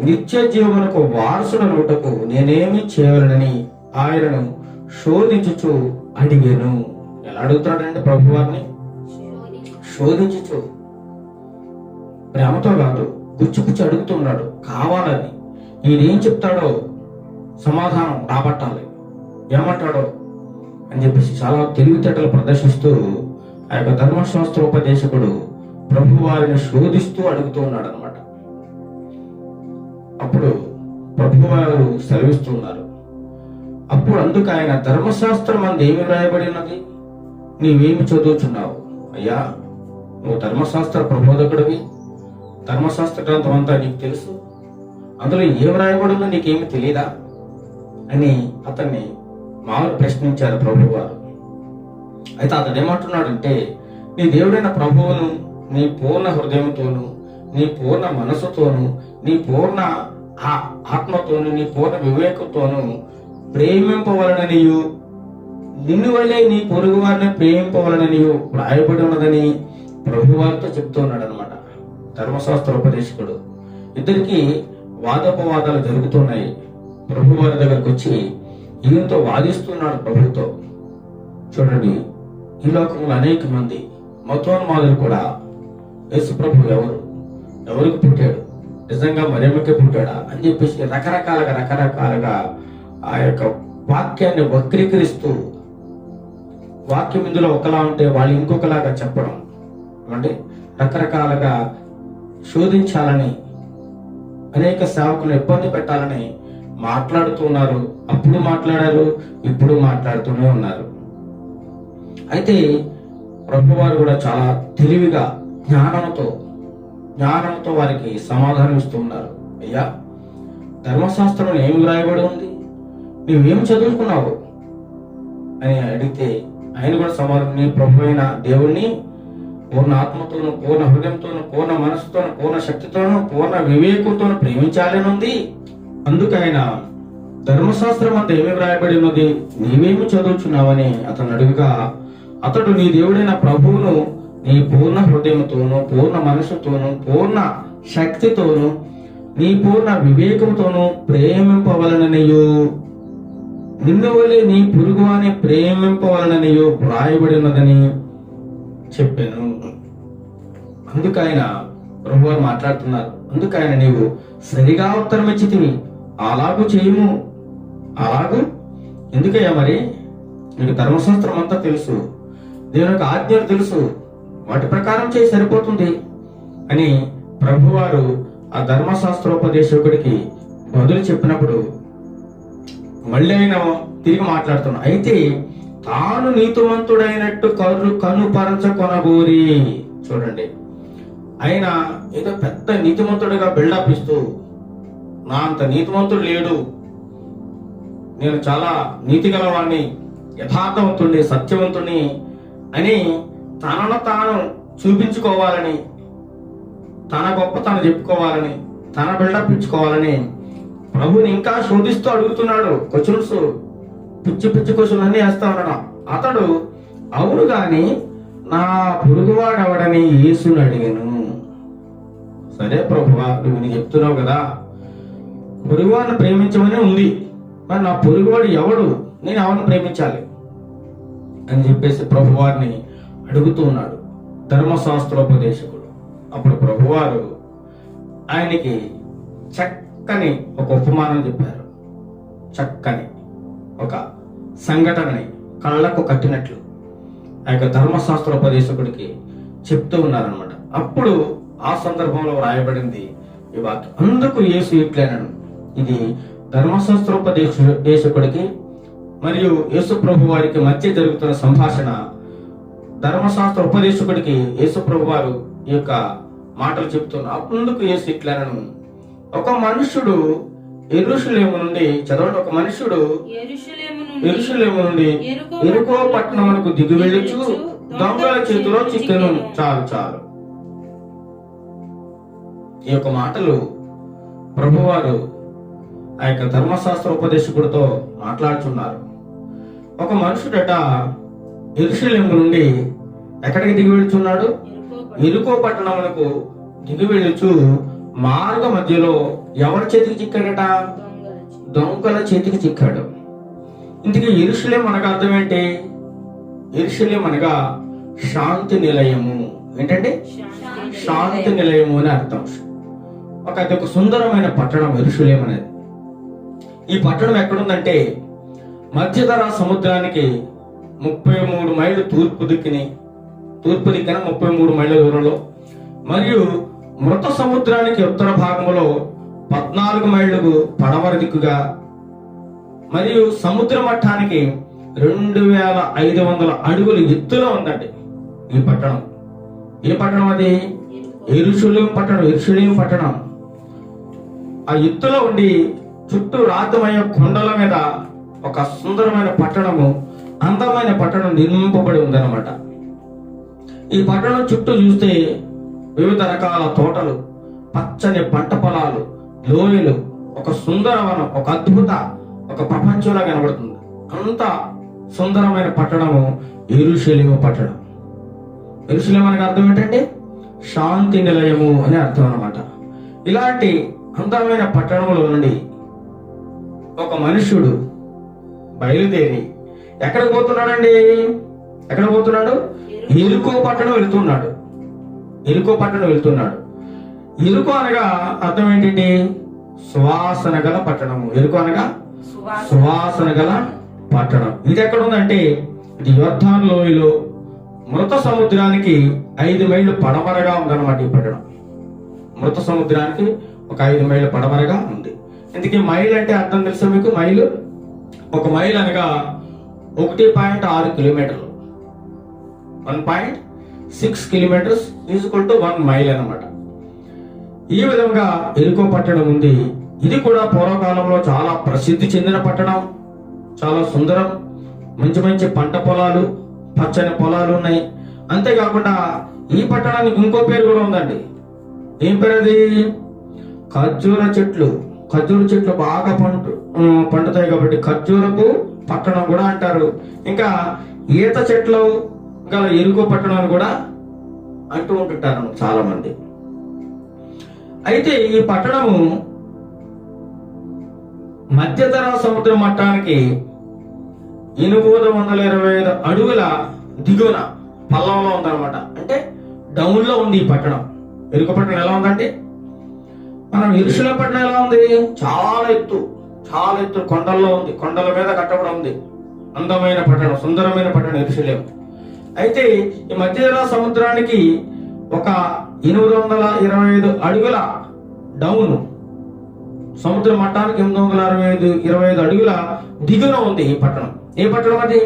నిత్య జీవనకు వారసుడనుటకు నేనేమి చేయాలనని ఆయనను శోధించుచు అడిగాను. ఎలా అడుగుతాడంటే ప్రభు వారిని శోధించుచు, ప్రేమతో కాదు, గుచ్చుకుచ్చి అడుగుతున్నాడు, కావాలని. ఈయన ఏం చెప్తాడో సమాధానం రాబట్టాలి, ఏమంటాడో అని చెప్పేసి చాలా తెలివితేటలు ప్రదర్శిస్తూ ఆ యొక్క ధర్మశాస్త్రోపదేశకుడు ప్రభు వారిని శోధిస్తూ అడుగుతూ ఉన్నాడు అనమాట. అప్పుడు ప్రభువారు సెలవిస్తున్నారు. అప్పుడు అందుకు ఆయన, ధర్మశాస్త్రం అందు ఏమి వ్రాయబడి ఉన్నది, నీవేమి చదువుచున్నావు? అయ్యా, నువ్వు ధర్మశాస్త్ర ప్రబోధకుడివి, ధర్మశాస్త్ర గ్రంథం అంతా నీకు తెలుసు, అందులో ఏం రాయబడిందో నీకేమి తెలియదా అని అతన్ని మామూలు ప్రశ్నించారు ప్రభువారు. అయితే అతడు ఏమంటున్నాడంటే, నీ దేవుడైన ప్రభువును నీ పూర్ణ హృదయంతోను, నీ పూర్ణ మనసుతోను, నీ పూర్ణ ఆత్మతోను, నీ పూర్ణ వివేకంతోను ప్రేమింపవలననియు, నిన్ను వలె నీ పొరుగు వారిని ప్రేమింపవలననియు రాయబడి ఉన్నదని ప్రభువారితో చెప్తున్నాడు అనమాట ధర్మశాస్త్ర ఉపదేశకుడు. ఇద్దరికి వాదోపవాదాలు జరుగుతున్నాయి. ప్రభువారి దగ్గరకు వచ్చి ఈయనతో వాదిస్తున్నాడు ప్రభుతో. చూడండి, ఈ లోకంలో అనేక మంది మతోన్మాదులు కూడా యేసు ప్రభు ఎవరికి పుట్టాడు, నిజంగా మరియమ్మకే పుట్టాడా అని చెప్పేసి రకరకాలుగా ఆ యొక్క వాక్యాన్ని వక్రీకరిస్తూ, వాక్యం ఇందులో ఒకలా ఉంటే వాళ్ళు ఇంకొకలాగా చెప్పడం, అంటే రకరకాలుగా శోధించాలని, అనేక సేవకులను ఇబ్బంది పెట్టాలని మాట్లాడుతున్నారు. అప్పుడు మాట్లాడారు, ఇప్పుడు మాట్లాడుతూనే ఉన్నారు. అయితే ప్రభువారు కూడా చాలా తెలివిగా జ్ఞానంతో వారికి సమాధానం ఇస్తూ ఉన్నారు. అయ్యా, ధర్మశాస్త్రంలో ఏమి రాయబడి ఉంది, నువ్వేం చదువుకున్నావు అని అడిగితే ఆయన కూడా సమాధానం, నీ ప్రభు అయిన దేవుణ్ణి పూర్ణ ఆత్మతోను, పూర్ణ హృదయంతోను, పూర్ణ మనసుతోను, పూర్ణ శక్తితోను, పూర్ణ వివేకంతోను ప్రేమించాలని ఉంది. అందుకు ఆయన, ధర్మశాస్త్రం అంతా ఏమి వ్రాయబడి ఉన్నది, నీవేమి చదువుచున్నావని అతను అడుగుగా, అతడు నీ దేవుడైన ప్రభువును నీ పూర్ణ హృదయంతోను, పూర్ణ మనసుతోను, పూర్ణ శక్తితోను, నీ పూర్ణ వివేకంతోను ప్రేమింపవలననియు, నిన్ను వలె నీ పొరుగువాని ప్రేమింపవలననియు వ్రాయబడి ఉన్నదని చెప్పాను. అందుకు ఆయన ప్రభువారు మాట్లాడుతున్నారు. అందుకు ఆయన, నీవు సరిగా ఉత్తరం ఇచ్చితివి, అలాగూ చేయము. అలాగూ ఎందుకయ్యా, మరి నీకు ధర్మశాస్త్రం అంతా తెలుసు, దేవుని యొక్క ఆజ్ఞలు తెలుసు, వాటి ప్రకారం చేయి సరిపోతుంది అని ప్రభువారు ఆ ధర్మశాస్త్రోపదేశకుడికి బదులు చెప్పినప్పుడు మళ్ళీ ఆయన తిరిగి మాట్లాడుతున్నాడు. అయితే తాను నీతిమంతుడైనట్టు కనుపరచకొనగోరి. చూడండి, ఆయన ఏదో పెద్ద నీతిమంతుడిగా బిల్డప్ ఇస్తూ, నా అంత నీతిమంతుడు లేడు, నేను చాలా నీతి గలవాణ్ణి, యథార్థవంతుణ్ణి, సత్యవంతుణ్ణి అని తనను తాను చూపించుకోవాలని, తన గొప్ప తాను చెప్పుకోవాలని, తన బిల్డప్ ఇచ్చుకోవాలని ప్రభుని ఇంకా శోధిస్తూ అడుగుతున్నాడు. క్వశ్చన్స్, పిచ్చి క్వశ్చన్ అన్ని వేస్తా ఉన్నాడు. అతడు, అవును గాని నా పొరుగువాడెవడని యేసుని అడిగాను. సరే ప్రభువా, నువ్వు నీ చెప్తున్నావు కదా, పొరుగువాడిని ప్రేమించమని ఉంది, మరి నా పొరుగువాడు ఎవడు, నేను ఎవరిని ప్రేమించాలి అని చెప్పేసి ప్రభువారిని అడుగుతూ ఉన్నాడు ధర్మశాస్త్రోపదేశకుడు. అప్పుడు ప్రభువారు ఆయనకి చక్కని ఒక ఉపమానం చెప్పారు. చక్కని ఒక సంఘటనని కళ్ళకు కట్టినట్లు ఆ యొక్క ధర్మశాస్త్రోపదేశకుడికి చెప్తూ ఉన్నారనమాట. అప్పుడు ఆ సందర్భంలో రాయబడింది ఈ వాక్యం. అందుకు యేసు ఇట్లనను. ఇది ధర్మశాస్త్రోపదేశకుడికి మరియు యేసు ప్రభు వారికి మధ్య జరుగుతున్న సంభాషణ. ధర్మశాస్త్ర ఉపదేశకుడికి యేసు ప్రభు వారు ఈ యొక్క మాటలు చెప్తున్నారు. అందుకు యేసు ఇట్లనను, ఒక మనుషుడు యెరూషలేము నుండి, చదవండి, ఒక మనుషుడు యెరూషలేము నుండి యెరికో పట్టణమునకు దిగి వెళ్ళుచు దొంగల చేతిలో చిక్కెను. చాలు. ఈ యొక్క మాటలు ప్రభువారు ఆ యొక్క ధర్మశాస్త్ర ఉపదేశకుడితో మాట్లాడుతున్నారు. ఒక మనుషుడట యెరూషలేము నుండి ఎక్కడికి దిగి వెళ్తున్నాడు? యెరికో పట్టణమునకు దిగి వెళ్ళుచు మార్గ మధ్యలో ఎవరి చేతికి చిక్కాడట? దొంగల చేతికి చిక్కాడు. ఇందుకే యెరూషలేం అనగా అర్థం ఏంటి? యెరూషలేం అనగా శాంతి నిలయము. ఏంటంటే శాంతి నిలయము అని అర్థం. అది ఒక సుందరమైన పట్టణం యెరూషలేం అనేది. ఈ పట్టణం ఎక్కడుందంటే మధ్యధరా సముద్రానికి 33 మైళ్ళు తూర్పు దిక్కున 33 మైళ్ళ దూరంలో, మరియు మృత సముద్రానికి ఉత్తర భాగంలో 14 మైళ్ళకు పడమర దిక్కుగా మరియు సముద్ర మట్టానికి 2500 అడుగులు ఎత్తులో ఉందండి ఈ పట్టణం. ఏ పట్టణం అది? యెరూషలేము పట్టణం. యెరూషలేము పట్టణం ఆ ఎత్తులో ఉండి చుట్టూ రాతమయ్యే కొండల మీద ఒక సుందరమైన పట్టణము, అందమైన పట్టణం నిర్మింపబడి ఉందన్నమాట. ఈ పట్టణం చుట్టూ చూస్తే వివిధ రకాల తోటలు, పచ్చని పంట పొలాలు, లోయలు, ఒక సుందరవనం, ఒక అద్భుత, ఒక ప్రపంచంలా కనబడుతుంది. అంత సుందరమైన పట్టణము యెరూషలేము పట్టణం. యెరూషలేము అనగా అర్థం ఏంటంటే శాంతి నిలయము అని అర్థం అన్నమాట. ఇలాంటి అందమైన పట్టణంలో నుండి ఒక మనుష్యుడు బయలుదేరి ఎక్కడికి పోతున్నాడండి? ఎక్కడ పోతున్నాడు? ఎరుకో పట్టణం వెళ్తున్నాడు. ఎరుకో పట్టణం వెళ్తున్నాడు. ఎరుకో అనగా అర్థం ఏంటండి? సువాసన గల పట్టణము. ఎరుకో అనగా సువాసన గల పట్టణం. ఇది ఎక్కడ ఉందంటే ఇది యొర్దాను లోయలో మృత సముద్రానికి 5 మైళ్ళు పడమరగా ఉందన్నమాట. ఈ పట్టణం మృత సముద్రానికి ఒక 5 మైళ్ళ పడమరగా ఉంది. ఇందుకే మైల్ అంటే అర్థం తెలుసా మీకు? మైలు, ఒక మైల్ అనగా 1.6 కిలోమీటర్లు. 1.6 కిలోమీటర్స్ ఈక్వల్ టు 1 మైల్ అన్నమాట. ఈ విధంగా ఎరుకో పట్టణం ఉంది. ఇది కూడా పూర్వకాలంలో చాలా ప్రసిద్ధి చెందిన పట్టణం. చాలా సుందరం, మంచి మంచి పంట పొలాలు, పచ్చని పొలాలు ఉన్నాయి. అంతేకాకుండా ఈ పట్టణానికి ఇంకో పేరు కూడా ఉందండి. ఏం పేరు అది? ఖర్జూర చెట్లు. ఖర్జూర చెట్లు బాగా పండుతాయి కాబట్టి ఖర్జూరపు పట్టణం కూడా అంటారు. ఇంకా ఈత చెట్లు గల ఎరుకో పట్టణం అని కూడా అంటూ ఉంటుంటారు చాలా మంది. అయితే ఈ పట్టణము మధ్యధరా సముద్ర మట్టానికి 825 అడుగుల దిగువన పల్లంలో ఉందన్నమాట. అంటే డౌన్ లో ఉంది ఈ పట్టణం. ఎరుకో పట్టణం ఎలా ఉందంటే మనం యెరూషలేము పట్టణం ఎలా ఉంది? చాలా ఎత్తు, చాలా ఎత్తు కొండల్లో ఉంది. కొండల మీద కట్టబడి ఉంది. అందమైన పట్టణం, సుందరమైన పట్టణం యెరూషలేము. అయితే ఈ మధ్యధరా సముద్రానికి ఒక 825 అడుగుల డౌన్, సముద్ర మట్టానికి 825 అడుగుల దిగున ఉంది ఈ పట్టణం. ఏ పట్టణం అది?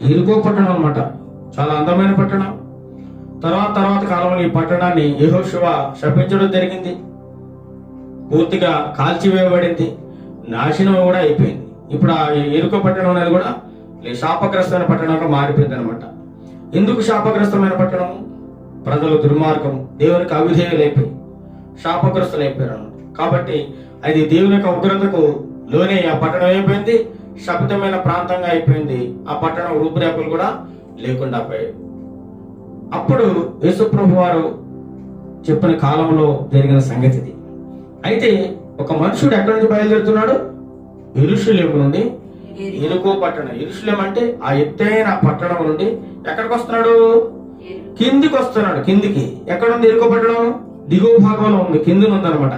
ఎరుకో పట్టణం అన్నమాట. చాలా అందమైన పట్టణం. తర్వాత కాలంలో ఈ పట్టణాన్ని యెహోషువ శపించడం జరిగింది. పూర్తిగా కాల్చివేయబడింది, నాశనం కూడా అయిపోయింది. ఇప్పుడు ఆ ఎరుకో పట్టణం అనేది కూడా శాపగ్రస్తమైన పట్టణంగా మారిపోయింది అనమాట. ఎందుకు శాపగ్రస్తమైన పట్టణం? ప్రజలు దుర్మార్గం, దేవునికి అవిధేయులైపోయి శాపగ్రస్తులు అయిపోయారు అన్నమాట. కాబట్టి అది దేవుని యొక్క ఉగ్రతకు లోనే ఆ పట్టణం అయిపోయింది, శపితమైన ప్రాంతంగా అయిపోయింది. ఆ పట్టణం రూపురేఖలు కూడా లేకుండా పోయాయి. అప్పుడు యేసుప్రభు వారు చెప్పిన కాలంలో జరిగిన సంగతి ఇది. అయితే ఒక మనుషుడు ఎక్కడి నుంచి బయలుదేరుతున్నాడు? యెరూషలేము నుండి ఎరుకో పట్టణం. యెరూషలేము అంటే ఆ ఎత్తైన పట్టణం నుండి ఎక్కడికి వస్తున్నాడు? కిందికి వస్తున్నాడు. కిందికి ఎక్కడుంది ఎరుకో పట్టణం? దిగువ భాగంలో ఉంది, కింద ఉందన్నమాట.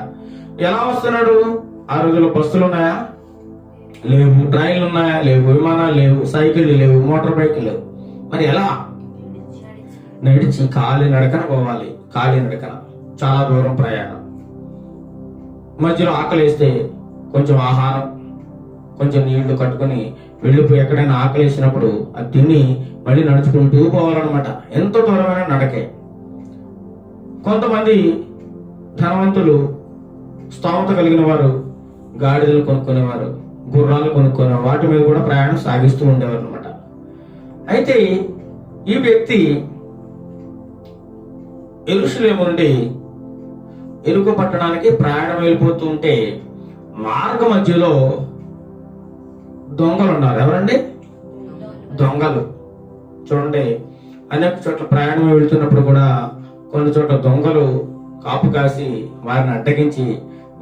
ఎలా వస్తున్నాడు? ఆ రోజుల్లో బస్సులు ఉన్నాయా? లేవు. ట్రైన్లు ఉన్నాయా? లేవు. విమానాలు లేవు. సైకిళ్ళు లేవు. మోటార్ బైక్లు లేవు. మరి ఎలా? నడిచి కాలి నడకన పోవాలి. కాలి నడకన చాలా దూరం ప్రయాణం. మధ్యలో ఆకలేస్తే కొంచెం ఆహారం, కొంచెం నీళ్లు కట్టుకుని వెళ్ళిపోయి ఎక్కడైనా ఆకలేసినప్పుడు అది తిని మళ్ళీ నడుచుకుంటూ పోవాలన్నమాట. ఎంత దూరమైన నడకే. కొంతమంది ధనవంతులు, స్తోమత కలిగిన వారు గాడిదలు కొనుక్కునేవారు, గుర్రాలు కొనుక్కునేవారు. వాటి మీద కూడా ప్రయాణం సాగిస్తూ ఉండేవారు అనమాట. అయితే ఈ వ్యక్తి యెరూషలేము నుండి ఎరుకో పట్టణానికి ప్రయాణం వెళ్ళిపోతూ ఉంటే మార్గ మధ్యలో దొంగలు ఉన్నారు. ఎవరండి? దొంగలు. చూడండి, అనేక చోట్ల ప్రయాణం వెళ్తున్నప్పుడు కూడా కొన్ని చోట్ల దొంగలు కాపు కాసి వారిని అడ్డగించి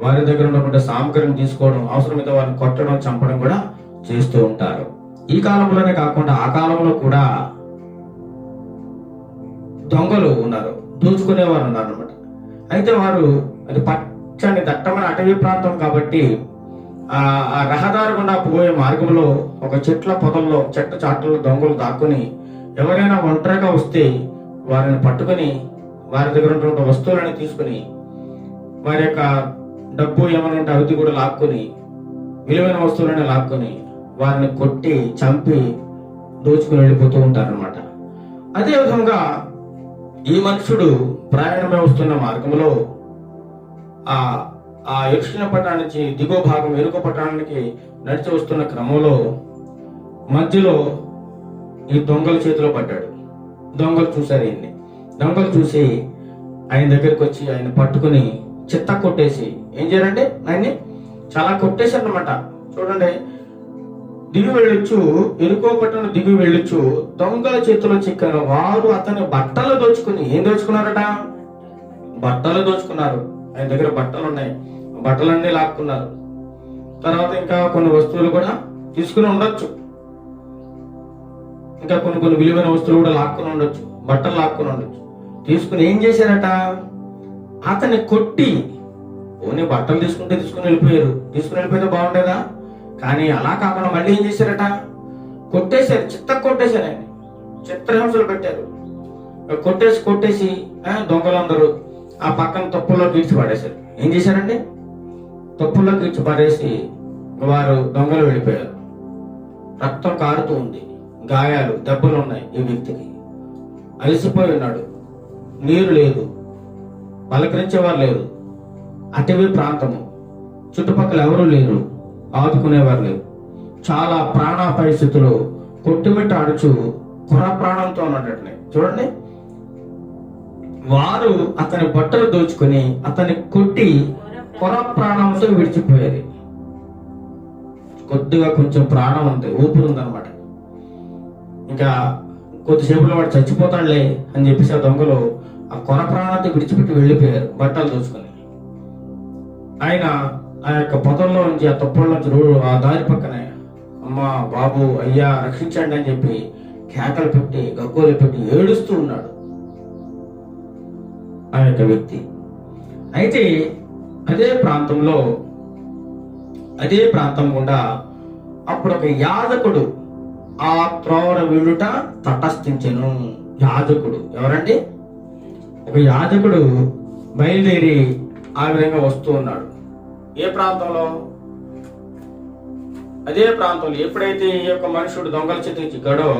వారి దగ్గర ఉన్నటువంటి సామగ్రిని తీసుకోవడం, అవసరమైతే వారిని కొట్టడం, చంపడం కూడా చేస్తూ ఉంటారు. ఈ కాలంలోనే కాకుండా ఆ కాలంలో కూడా దొంగలు ఉన్నారు, దోచుకునేవారు ఉన్నారు అనమాట. అయితే వారు అది పచ్చని దట్టమైన అటవీ ప్రాంతం కాబట్టి ఆ రహదారి గుండా పోయే మార్గంలో ఒక చెట్ల పొదల్లో, చెట్ల చాట్లలో దొంగలు దాక్కుని ఎవరైనా ఒంటరిగా వస్తే వారిని పట్టుకుని వారి దగ్గర ఉన్నటువంటి వస్తువులను తీసుకుని వారి యొక్క డబ్బు ఏమైనా ఉంటే అవి కూడా లాక్కొని, విలువైన వస్తువులను లాక్కొని వారిని కొట్టి చంపి దోచుకుని వెళ్ళిపోతూ ఉంటారనమాట. అదే విధంగా ఈ మనుషుడు ప్రయాణమే వస్తున్న మార్గంలో ఆ యెరూషలేము పట్టణం నుంచి దిగువ భాగం వెనుక పట్టణానికి నడిచి వస్తున్న క్రమంలో మధ్యలో ఈ దొంగల చేతిలో పడ్డాడు. దొంగలు చూశారు ఈయన్ని. దొంగలు చూసి ఆయన దగ్గరికి వచ్చి ఆయన పట్టుకుని చిత్త కొట్టేసి ఏం చేయాలంటే ఆయన్ని చాలా కొట్టేశారు అనమాట. చూడండి, దిగి వెళ్ళొచ్చు, ఎరుకో పట్టణం దిగి వెళ్ళొచ్చు, దొంగల చేతిలో చిక్కారు. వారు అతని బట్టలు దోచుకుని ఏం దోచుకున్నారట? బట్టలు దోచుకున్నారు. ఆయన దగ్గర బట్టలు ఉన్నాయి, బట్టలన్నీ లాక్కున్నారు. తర్వాత ఇంకా కొన్ని వస్తువులు కూడా తీసుకుని ఉండొచ్చు, ఇంకా కొన్ని విలువైన వస్తువులు కూడా లాక్కుని ఉండొచ్చు, బట్టలు లాక్కుని ఉండొచ్చు. తీసుకుని ఏం చేశారట? అతన్ని కొట్టి, ఓన్లీ బట్టలు తీసుకుని వెళ్ళిపోయారు. తీసుకుని వెళ్ళిపోతే బాగుండేదా? కానీ అలా కాకుండా మళ్ళీ ఏం చేశారట? కొట్టేశారు, కొట్టేశారు. ఆయన చిత్రహింసలు పెట్టారు. కొట్టేసి దొంగలందరూ ఆ పక్కన తొప్పుల్లో గీడ్చి పడేశారు. ఏం చేశారండి? తొప్పుల్లో గీడ్చి పడేసి వారు దొంగలు వెళ్ళిపోయారు. రక్తం కారుతూ ఉంది, గాయాలు, దెబ్బలు ఉన్నాయి. ఈ వ్యక్తికి అలసిపోయి ఉన్నాడు, నీరు లేదు, పలకరించేవారు లేరు, అటవీ ప్రాంతము, చుట్టుపక్కల ఎవరూ లేరు, ఆదుకునేవారు లేరు. చాలా ప్రాణాపాయ స్థితిలో కొట్టుమిట్ట ఆడుచు కుర ప్రాణంతో ఉన్నట్టున్నాయి. చూడండి, వారు అతని బట్టలు దోచుకొని అతన్ని కొట్టి కుర ప్రాణంతో విడిచిపోయేది. కొద్దిగా కొంచెం ప్రాణం ఉంది, ఊపిరి ఉందన్నమాట. ఇంకా కొద్దిసేపులో వాడు చచ్చిపోతాడులే అని చెప్పేసి ఆ దొంగలు ఆ కొర ప్రాణంతో విడిచిపెట్టి వెళ్ళిపోయారు బట్టలు దోచుకొని. ఆయన ఆ యొక్క పొదల్లో నుంచి, ఆ తొప్పల నుంచి ఆ దారి పక్కనే అమ్మా, బాబు, అయ్యా రక్షించండి అని చెప్పి కేకలు పెట్టి గగ్గోలు పెట్టి ఏడుస్తూ ఉన్నాడు ఆ యొక్క వ్యక్తి. అయితే అదే ప్రాంతం గుండా అప్పుడు ఒక యాజకుడు ఆ త్రోవన వెళ్ళుట తటస్థించెను. యాజకుడు ఎవరండి? ఒక యాజకుడు బయలుదేరి ఆ విధంగా వస్తూ ఉన్నాడు. ఏ ప్రాంతంలో? అదే ప్రాంతంలో ఎప్పుడైతే ఈ యొక్క మనుషుడు దొంగల చేతికి చిక్కాడో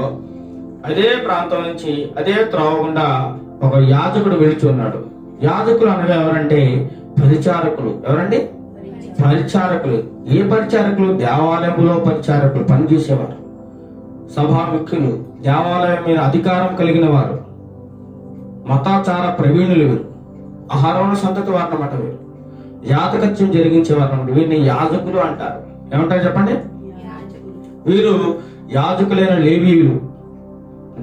అదే ప్రాంతం నుంచి అదే త్రోవ గుండా ఒక యాజకుడు వెళుచు ఉన్నాడు. యాజకులు అనగా ఎవరంటే పరిచారకులు. ఎవరండి? పరిచారకులు. ఏ పరిచారకులు? దేవాలయంలో పరిచారకులు, పనిచేసేవారు, సభాముఖ్యులు, దేవాలయం మీద అధికారం కలిగిన వారు, మతాచార ప్రవీణులు వీరు, అహరోను సంతతి వారన్నమాట. వీరు యాజకత్యం జరిగించేవారు అన్నమాట. వీరిని యాజకులు అంటారు. ఏమంటారు చెప్పండి? వీరు యాజకులైన లేవీయులు.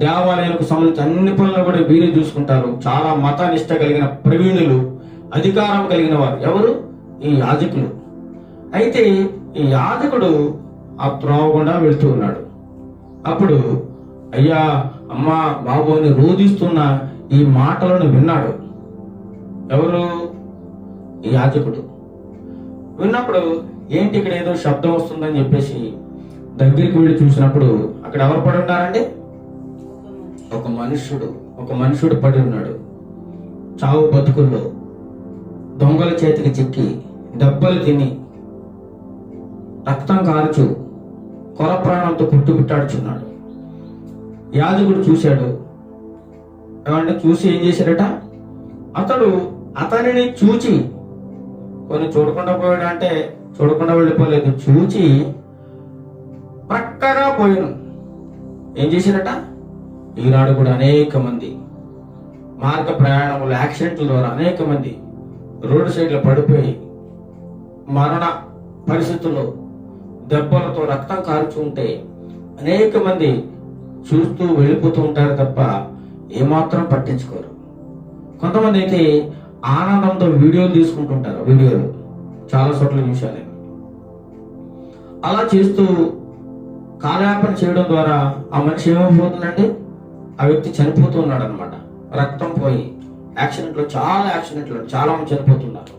దేవాలయాలకు సంబంధించిన అన్ని పనులు కూడా వీరే చూసుకుంటారు. చాలా మతనిష్ట కలిగిన ప్రవీణులు, అధికారం కలిగిన వారు. ఎవరు? ఈ యాజకులు. అయితే ఈ యాజకుడు ఆ త్రోవ గుండా వెళ్తూ ఉన్నాడు. అప్పుడు అయ్యా, అమ్మా, బాబు అని రోధిస్తున్న ఈ మాటలను విన్నాడు. ఎవరు? ఈ యాజకుడు. విన్నప్పుడు ఏంటి ఇక్కడ ఏదో శబ్దం వస్తుందని చెప్పేసి దగ్గరికి వెళ్ళి చూసినప్పుడు అక్కడ ఎవరు పడి ఉన్నారండి? ఒక మనుషుడు పడి ఉన్నాడు. చావు బతుకుల్లో దొంగల చేతికి చిక్కి దెబ్బలు తిని రక్తం కారుచు కొర ప్రాణంతో కొట్టుబిట్టాడుచున్నాడు. యాజకుడు చూశాడు. ఏమంటే చూసి ఏం చేశాడట? అతనిని చూచి, కొన్ని చూడకుండా పోయాడు అంటే చూడకుండా వెళ్ళిపోలేదు, చూచి ప్రక్కగా పోయాను. ఏం చేశాడట? ఈనాడు కూడా అనేక మంది మార్గ ప్రయాణములు, యాక్సిడెంట్ల ద్వారా అనేక మంది రోడ్డు సైడ్లో పడిపోయి మరణ పరిస్థితుల్లో దెబ్బలతో రక్తం కారుచుంటే అనేక మంది చూస్తూ వెళ్ళిపోతూ ఉంటారు తప్ప ఏమాత్రం పట్టించుకోరు. కొంతమంది అయితే ఆనందంతో వీడియోలు తీసుకుంటుంటారు. వీడియోలు చాలా చోట్ల చూశాను. అలా చేస్తూ కాలయాపన చేయడం ద్వారా ఆ మనిషి ఏమైపోతుందండి? ఆ వ్యక్తి చనిపోతూ ఉన్నాడు అనమాట. రక్తం పోయి యాక్సిడెంట్లో చాలా మంది చనిపోతున్నారు.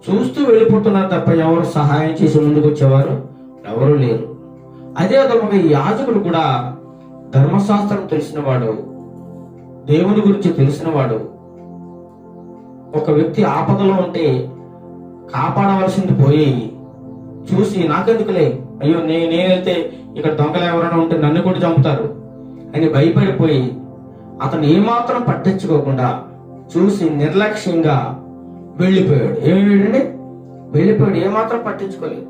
చూస్తూ వెళ్ళిపోతున్నారు తప్ప ఎవరు సహాయం చేసి ముందుకు వచ్చేవారు ఎవరు లేరు. అదే విధంగా ఈ యాజకుడు కూడా ధర్మశాస్త్రం తెలిసినవాడు, దేవుని గురించి తెలిసినవాడు. ఒక వ్యక్తి ఆపదలో ఉంటే కాపాడవలసింది పోయి చూసి నాకెందుకులే, అయ్యో నేనైతే ఇక్కడ దొంగలు ఎవరైనా ఉంటే నన్ను కూడా చంపుతారు అని భయపడిపోయి అతను ఏమాత్రం పట్టించుకోకుండా చూసి నిర్లక్ష్యంగా వెళ్ళిపోయాడు. ఏమయ్యాడండి? వెళ్ళిపోయాడు, ఏమాత్రం పట్టించుకోలేదు.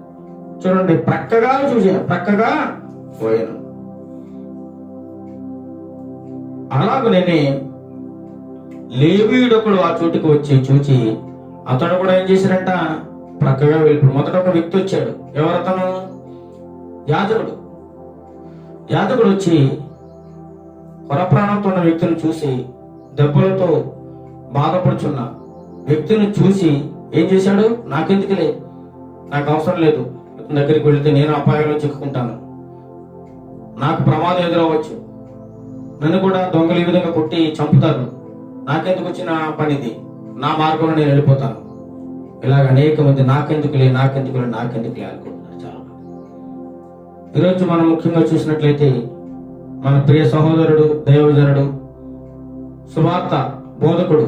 చూడండి, ప్రక్కగా చూశాను, ప్రక్కగా పోయాను. అలాగనే లేవీయుడు ఒకడు ఆ చోటుకు వచ్చి చూచి అతడు కూడా ఏం చేశారంట, ప్రక్కగా వెళ్ళిపోయాడు. మొదట ఒక వ్యక్తి వచ్చాడు. ఎవరతను? యాజకుడు. యాజకుడు వచ్చి కొరప్రాణంతో ఉన్న వ్యక్తిని చూసి, దెబ్బలతో బాధపడుచున్న వ్యక్తిని చూసి ఏం చేశాడు? నాకెందుకులే, నాకు అవసరం లేదు, దగ్గరికి వెళితే నేను అపాయంలో చిక్కుకుంటాను, నాకు ప్రమాదం ఎదురవచ్చు, నన్ను కూడా దొంగలు ఈ విధంగా కొట్టి చంపుతారు, నాకెందుకు వచ్చిన పనిది, నా మార్గంలో నేను వెళ్ళిపోతాను. ఇలాగ అనేక మంది నాకెందుకులే అనుకుంటున్నారు చాలా మంది. ఈరోజు మనం ముఖ్యంగా చూసినట్లయితే మన ప్రియ సహోదరుడు, దైవజనుడు, సువార్త బోధకుడు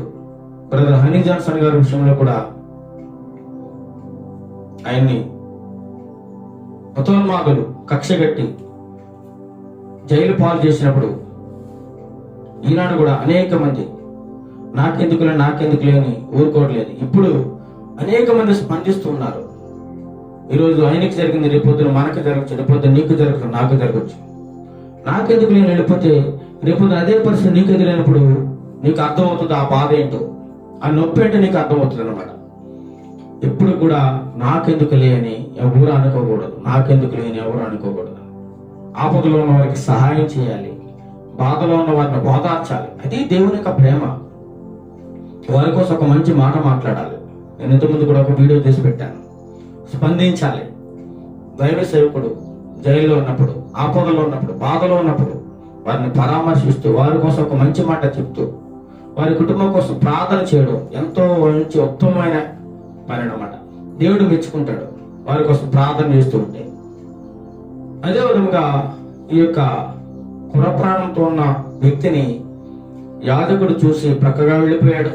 బ్రదర్ హనీ జాన్సన్ గారి విషయంలో కూడా ఆయన్ని మతోన్మాదులు కక్షగట్టి జైలు పాలు చేసినప్పుడు ఈనాడు కూడా అనేక మంది నాకెందుకులే అని ఊరుకోవట్లేదు. ఇప్పుడు అనేక మంది స్పందిస్తూ ఉన్నారు. ఈరోజు ఆయనకి జరిగింది రేపొద్దున మనకు జరగచ్చు, రేపొద్దున నీకు జరగచ్చు, నాకు జరగచ్చు. నాకెందుకు నేను వెళ్ళిపోతే రేపొద్దున అదే పరిస్థితి నీకు ఎదురైనప్పుడు నీకు అర్థమవుతుంది ఆ బాధ ఏంటో, ఆ నొప్పి ఏంటో నీకు అర్థమవుతుంది అనమాట. ఎప్పుడు కూడా నాకెందుకులే అని ఎవరు అనుకోకూడదు, ఎవరు అనుకోకూడదు. ఆపదలో ఉన్న వారికి సహాయం చేయాలి, బాధలో ఉన్న వారిని ఓదార్చాలి. అది దేవుని యొక్క ప్రేమ. వారి కోసం ఒక మంచి మాట మాట్లాడాలి. నేను ఇంతకుముందు కూడా ఒక వీడియో చేసి పెట్టాను. స్పందించాలి. దైవ సేవకుడు జైల్లో ఉన్నప్పుడు, ఆపదలో ఉన్నప్పుడు, బాధలో ఉన్నప్పుడు వారిని పరామర్శిస్తూ వారి కోసం ఒక మంచి మాట చెప్తూ వారి కుటుంబం కోసం ప్రార్థన చేయడం ఎంతో మంచి ఉత్తమమైన పని అన్నమాట. దేవుడు మెచ్చుకుంటాడు వారి కోసం ప్రార్థన చేస్తూ ఉంటే. అదే విధంగా ఈ యొక్క కురప్రాణంతో ఉన్న వ్యక్తిని యాజకుడు చూసి ప్రక్కగా వెళ్ళిపోయాడు.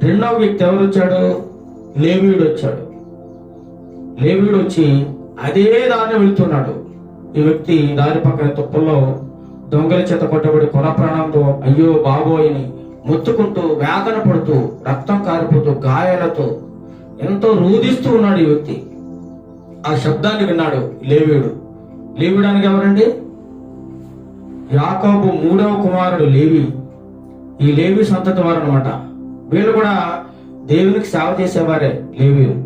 రెండవ వ్యక్తి ఎవరు వచ్చాడు? లేవీయుడు వచ్చాడు. లేవీయుడు వచ్చి అదే దారిని వెళ్తున్నాడు. ఈ వ్యక్తి దారి పక్కన తుప్పల్లో దొంగల చేత కొట్టబడి కురప్రాణంతో అయ్యో బాబోయని మొత్తుకుంటూ వేదన పడుతూ రక్తం కారిపోతూ గాయాలతో ఎంతో రూదిస్తూ ఉన్నాడు ఈ వ్యక్తి. ఆ శబ్దాన్ని విన్నాడు లేవీయుడు. లేవీయుడు అనగా ఎవరండి? యాకోబు 3వ కుమారుడు లేవి. ఈ లేవి సంతతి వారు అనమాట. వీళ్ళు కూడా దేవునికి సేవ చేసేవారే. లేవీయులు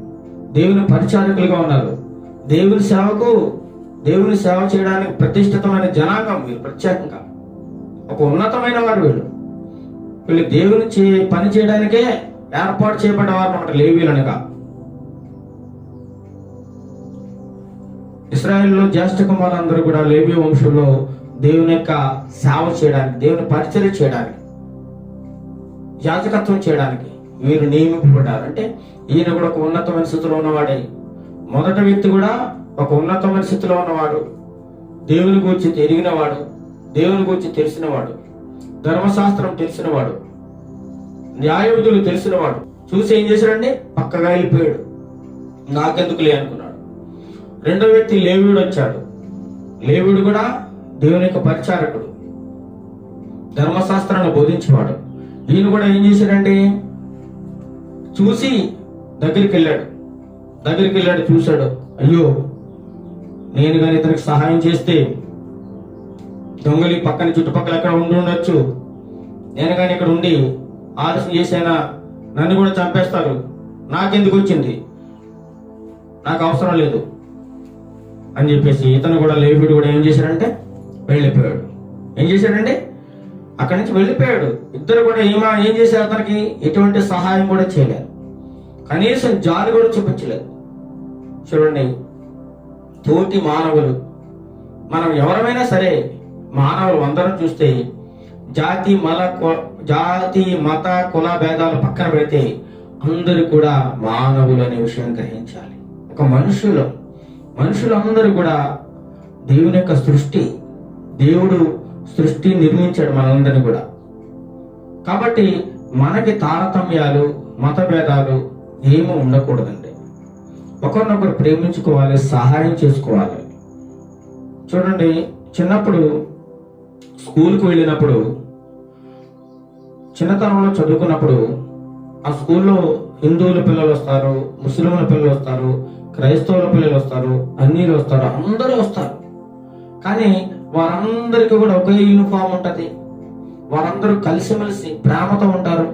దేవుని పరిచారకులుగా ఉన్నారు. దేవుని సేవ చేయడానికి ప్రతిష్ఠితమైన జనాంగం వీళ్ళు. ప్రత్యేకంగా ఒక ఉన్నతమైన వారు వీళ్ళు దేవుని పని చేయడానికే ఏర్పాటు చేయబడ్డవారు అన్నమాట లేవీయులు అనగా. ఇశ్రాయేలులో జ్యేష్ఠ కుమారులందరూ కూడా లేవీ వంశంలో దేవుని యొక్క సేవ చేయడానికి, దేవుని పరిచర్య చేయడానికి, యాజకత్వం చేయడానికి వీరు నియమింపబడ్డారు. అంటే ఈయన కూడా ఒక ఉన్నతమైన స్థితిలో ఉన్నవాడే. మొదటి వ్యక్తి కూడా ఒక ఉన్నతమైన స్థితిలో ఉన్నవాడు, దేవుని గురించి ఎరిగినవాడు, దేవుని గురించి తెలిసినవాడు, ధర్మశాస్త్రం తెలిసినవాడు, న్యాయవిధులు తెలిసినవాడు. చూసి ఏం చేశాడండి? పక్కగా వెళ్ళిపోయాడు. నాకెందుకులే అనుకున్నాడు. రెండో వ్యక్తి లేవీయుడు వచ్చాడు. లేవీయుడు కూడా దేవుని యొక్క పరిచారకుడు, ధర్మశాస్త్రాన్ని బోధించేవాడు. ఈయన కూడా ఏం చేశాడండి? చూసి దగ్గరికి వెళ్ళాడు, చూశాడు. అయ్యో, నేను కానీ ఇతనికి సహాయం చేస్తే దొంగలి పక్కన చుట్టుపక్కల ఎక్కడ ఉండొచ్చు, నేను కానీ ఇక్కడ ఉండి ఆలస్యం చేసైనా నన్ను కూడా చంపేస్తారు, నాకెందుకు వచ్చింది, నాకు అవసరం లేదు అని చెప్పేసి ఇతను కూడా లేవీయుడు కూడా ఏం చేశాడంటే వెళ్ళిపోయాడు. ఏం చేశాడండి? అక్కడి నుంచి వెళ్ళిపోయాడు. ఇద్దరు కూడా ఏం చేశారు? అతనికి ఎటువంటి సహాయం కూడా చేయలేదు, కనీసం జాలి కూడా చూపించలేదు. చూడండి, తోటి మానవులు, మనం ఎవరమైనా సరే మానవులు అందరం చూస్తే జాతి మత కుల భేదాలు పక్కన పెడితే అందరూ కూడా మానవులు అనే విషయం గ్రహించాలి. ఒక మనుషులందరూ కూడా దేవుని యొక్క సృష్టి, దేవుడు సృష్టి నిర్మించాడు మనందరినీ కూడా. కాబట్టి మనకి తారతమ్యాలు, మత భేదాలు ఏమీ ఉండకూడదండి. ఒకరినొకరు ప్రేమించుకోవాలి, సహాయం చేసుకోవాలి. చూడండి, చిన్నప్పుడు స్కూల్కి వెళ్ళినప్పుడు, చిన్నతనంలో చదువుకున్నప్పుడు ఆ స్కూల్లో హిందువుల పిల్లలు వస్తారు, ముస్లింల పిల్లలు వస్తారు, క్రైస్తవుల పిల్లలు వస్తారు, అన్యులు వస్తారు, అందరూ వస్తారు. కానీ వారందరికీ కూడా ఒకే యూనిఫామ్ ఉంటుంది. వారందరూ కలిసిమెలిసి ప్రేమతో ఉంటారు,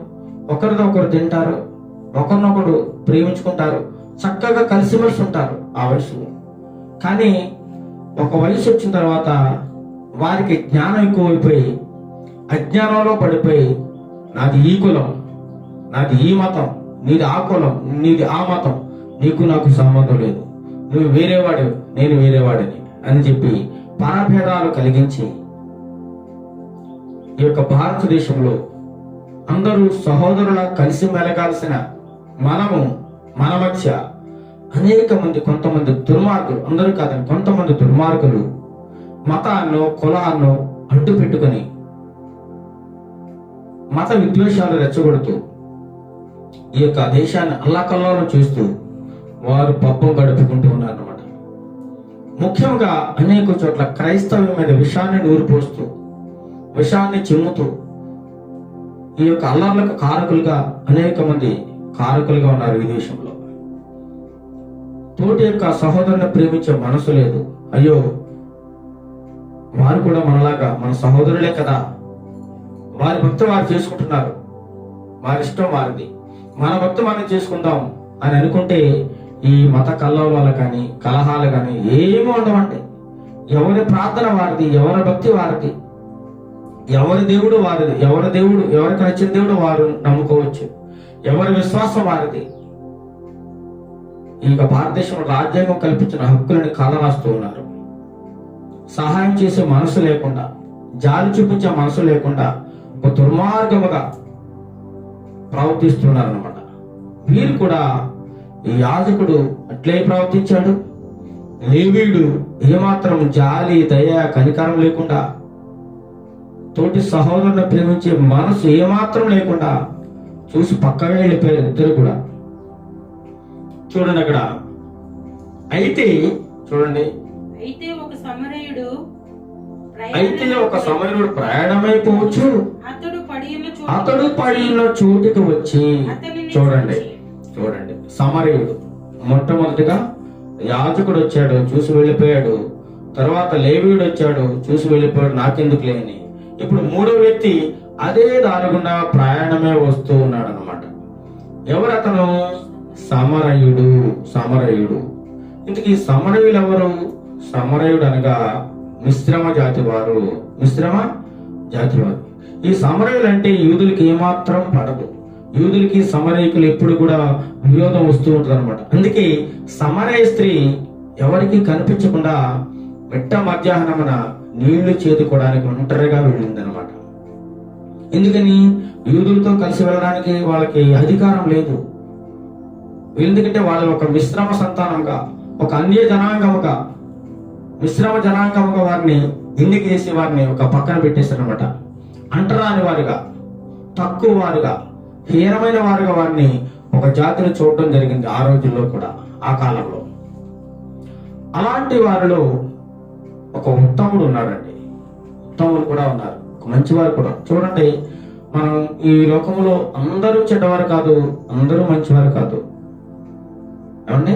ఒకరితో ఒకరు తింటారు, ఒకరినొకరు ప్రేమించుకుంటారు, చక్కగా కలిసిమెలిసి ఉంటారు ఆ వయసులో. కానీ ఒక వయసు వచ్చిన తర్వాత వారికి జ్ఞానం ఎక్కువైపోయి అజ్ఞానంలో పడిపోయి, నాది ఈ కులం, నాది ఈ మతం, నీది ఆ కులం, నీది ఆ మతం, నీకు నాకు సంబంధం లేదు, నువ్వు వేరేవాడు, నేను వేరేవాడిని అని చెప్పి పరభేదాలు కలిగించి ఈ యొక్క భారతదేశంలో అందరూ సహోదరులా కలిసి మెలగాల్సిన మన మధ్య అనేక మంది, కొంతమంది దుర్మార్గులు, అందరూ కాదని కొంతమంది దుర్మార్గులు మతాన్నో కులాన్నో అడ్డు పెట్టుకుని మత విద్వేషాలు రెచ్చగొడుతూ ఈ యొక్క దేశాన్ని అల్లకల్లోలం చేస్తూ వారు పబ్బం గడుపుకుంటూ ఉన్నారు అన్నమాట. ముఖ్యంగా అనేక చోట్ల క్రైస్తవం మీద విషాన్ని నూరిపోస్తూ, విషాన్ని చిమ్ముతూ ఈ యొక్క అల్లర్లకు కారకులుగా అనేక మంది కారకులుగా ఉన్నారు ఈ దేశంలో. తోటి యొక్క సహోదరుని ప్రేమించే మనసు లేదు. అయ్యో, వారు కూడా మనలాగా మన సహోదరులే కదా, వారి భక్తి వారు చేసుకుంటున్నారు, వారి ఇష్టం వారిది, మన భక్తి మనం చేసుకుందాం అని అనుకుంటే ఈ మత కల్లోలాలు కానీ కలహాలు కానీ ఏమీ ఉండవండి. ఎవరి ప్రార్థన వారిది, ఎవరి భక్తి వారిది, ఎవరి దేవుడు వారిది, ఎవరికి నచ్చిన దేవుడు వారు నమ్ముకోవచ్చు, ఎవరి విశ్వాసం వారిది. ఇక భారతదేశంలో రాజ్యాంగం కల్పించిన హక్కులని కాలరాస్తూ ఉన్నారు. సహాయం చేసే మనసు లేకుండా, జాలి చూపించే మనసు లేకుండా ఒక దుర్మార్గముగా ప్రవర్తిస్తున్నారు అన్నమాట. వీరు కూడా, ఈ యాజకుడు అట్లే ప్రవర్తించాడు, లేవీయుడు ఏమాత్రం జాలి, దయ, కనికరం లేకుండా, తోటి సహోదరుని ప్రేమించే మనసు ఏమాత్రం లేకుండా చూసి పక్కగా వెళ్ళిపోయారు ఇద్దరు కూడా. చూడండి అక్కడ, అయితే చూడండి, అయితే ఒక సమరయుడు ప్రయాణమైపోవచ్చు, అతడు పడిన చోటుకి వచ్చి, చూడండి సమరయుడు మొట్టమొదటిగా యాజకుడు వచ్చాడు, చూసి వెళ్ళిపోయాడు. తర్వాత లేవీయుడు వచ్చాడు, చూసి వెళ్ళిపోయాడు, నాకెందుకు లేని. ఇప్పుడు మూడో వ్యక్తి అదే దారి గుండా ప్రయాణమే వస్తూ ఉన్నాడు అనమాట. ఎవరతను? సమరయుడు. ఇంతకీ సమరయులు ఎవరు? సమరయుడు అనగా మిశ్రమ జాతి వారు. ఈ సమరయులు అంటే యూదులకి ఏమాత్రం పడదు. యూదులకి సమరయుకులు ఎప్పుడు కూడా విరోధం వస్తూ ఉంటుంది అనమాట. అందుకే సమరయ స్త్రీ ఎవరికి కనిపించకుండా మిట్ట మధ్యాహ్నమున నీళ్లు చేదుకోవడానికి ఒంటరిగా వెళ్ళిందనమాట. ఎందుకని? యూదులతో కలిసి వెళ్ళడానికి వాళ్ళకి అధికారం లేదు. ఎందుకంటే వాళ్ళు ఒక మిశ్రమ సంతానంగా, ఒక అన్య జనాంగముగా, మిశ్రమ జనాంగముగా వారిని ఎన్నిక చేసి వారిని ఒక పక్కన పెట్టేశారనమాట. అంటరాని వారిగా, తక్కువ వారిగా, హీనమైన వారిగా వారిని ఒక జాతిని చూడటం జరిగింది ఆ రోజుల్లో కూడా, ఆ కాలంలో. అలాంటి వారిలో ఒక ఉత్తముడు ఉన్నాడండి. ఉత్తములు కూడా ఉన్నారు, ఒక మంచివారు కూడా. చూడండి, మనం ఈ లోకంలో అందరూ చెడ్డవారు కాదు, అందరూ మంచివారు కాదు. ఏమండి?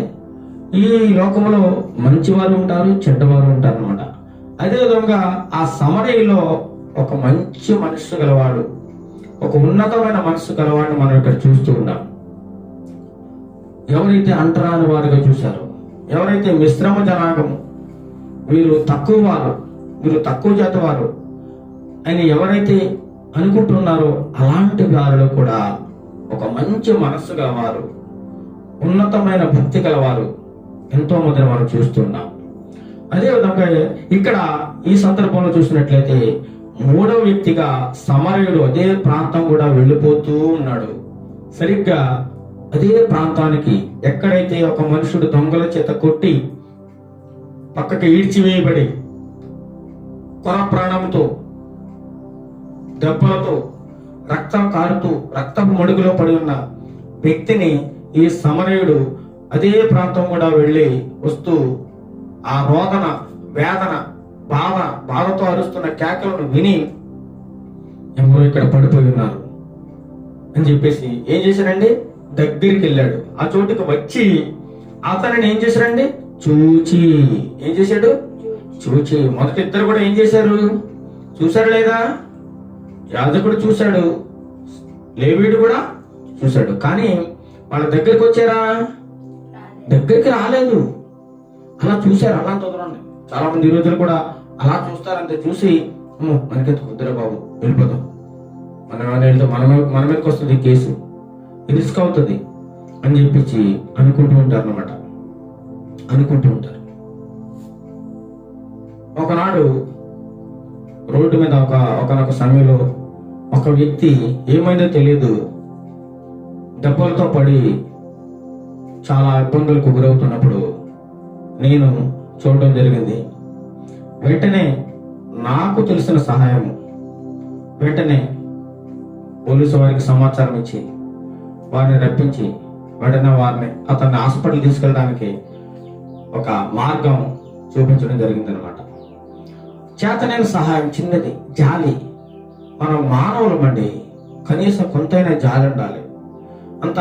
ఈ లోకంలో మంచివారు ఉంటారు, చెడ్డవారు ఉంటారు అనమాట. అదేవిధంగా ఆ సమరయులో ఒక మంచి మనస్సు గలవాడు, ఒక ఉన్నతమైన మనస్సు గలవాడిని మనం ఇక్కడ చూస్తూ ఉన్నాం. ఎవరైతే అంటరాని వారిగా చూశారో, ఎవరైతే మిశ్రమ జనాంగము, వీరు తక్కువ వారు, వీరు తక్కువ జాతి వారు అని ఎవరైతే అనుకుంటున్నారో అలాంటి వారిలో కూడా ఒక మంచి మనస్సు గలవారు, ఉన్నతమైన భక్తి గలవారు ఎంతో మందిని మనం చూస్తున్నాం. అదేవిధంగా ఇక్కడ ఈ సందర్భంలో చూసినట్లయితే మూడవ వ్యక్తిగా సమరయుడు అదే ప్రాంతం కూడా వెళ్ళిపోతూ ఉన్నాడు. సరిగ్గా అదే ప్రాంతానికి, ఎక్కడైతే ఒక మనుషుడు దొంగల చేత కొట్టి పక్కకి ఈడ్చివేయబడి కొర ప్రాణంతో, దెబ్బలతో, రక్తం కారుతూ రక్తపు మడుగులో పడి ఉన్న వ్యక్తిని ఈ సమరయుడు అదే ప్రాంతం కూడా వెళ్ళి వస్తూ ఆ రోదన, వేదన, బాధతో అరుస్తున్న కేకలను విని ఎవరో ఇక్కడ పడిపోయి ఉన్నారు అని చెప్పేసి ఏం చేశారండి, దగ్గరికి వెళ్ళాడు. ఆ చోటుకు వచ్చి అతనిని ఏం చేశారండి, చూచి. ఏం చేశాడు, చూచి. మొదటి ఇద్దరు కూడా ఏం చేశారు, చూశారు లేదా? యాజకుడు చూశాడు, లేవీయుడు కూడా చూశాడు. కానీ వాళ్ళ దగ్గరికి వచ్చారా? దగ్గరికి రాలేదు. అలా చూశారు, అలా తొందరండి. చాలా మంది ఈ రోజులు కూడా అలా చూస్తారంతే. చూసి మనకెంత కుదరే బాబు, వెళ్ళిపోతాం, మనం వెళ్తే మన మీదకి వస్తుంది కేసు, రిస్క్ అవుతుంది అని చెప్పేసి అనుకుంటూ ఉంటారు అన్నమాట. అనుకుంటూ ఉంటారు. ఒకనాడు రోడ్డు మీద ఒకనొక సమయంలో ఒక వ్యక్తి ఏమైందో తెలియదు, దెబ్బలతో పడి చాలా ఇబ్బందులకు గురవుతున్నప్పుడు నేను చూడడం జరిగింది. వెంటనే నాకు తెలిసిన సహాయము, వెంటనే పోలీసు వారికి సమాచారం ఇచ్చి వారిని రప్పించి వెంటనే అతన్ని హాస్పిటల్ తీసుకెళ్ళడానికి ఒక మార్గం చూపించడం జరిగింది అనమాట. చేతనైన సహాయం, చిన్నది జాలి. మనం మానవులమండి, కనీసం కొంతైనా జాలి ఉండాలి. అంత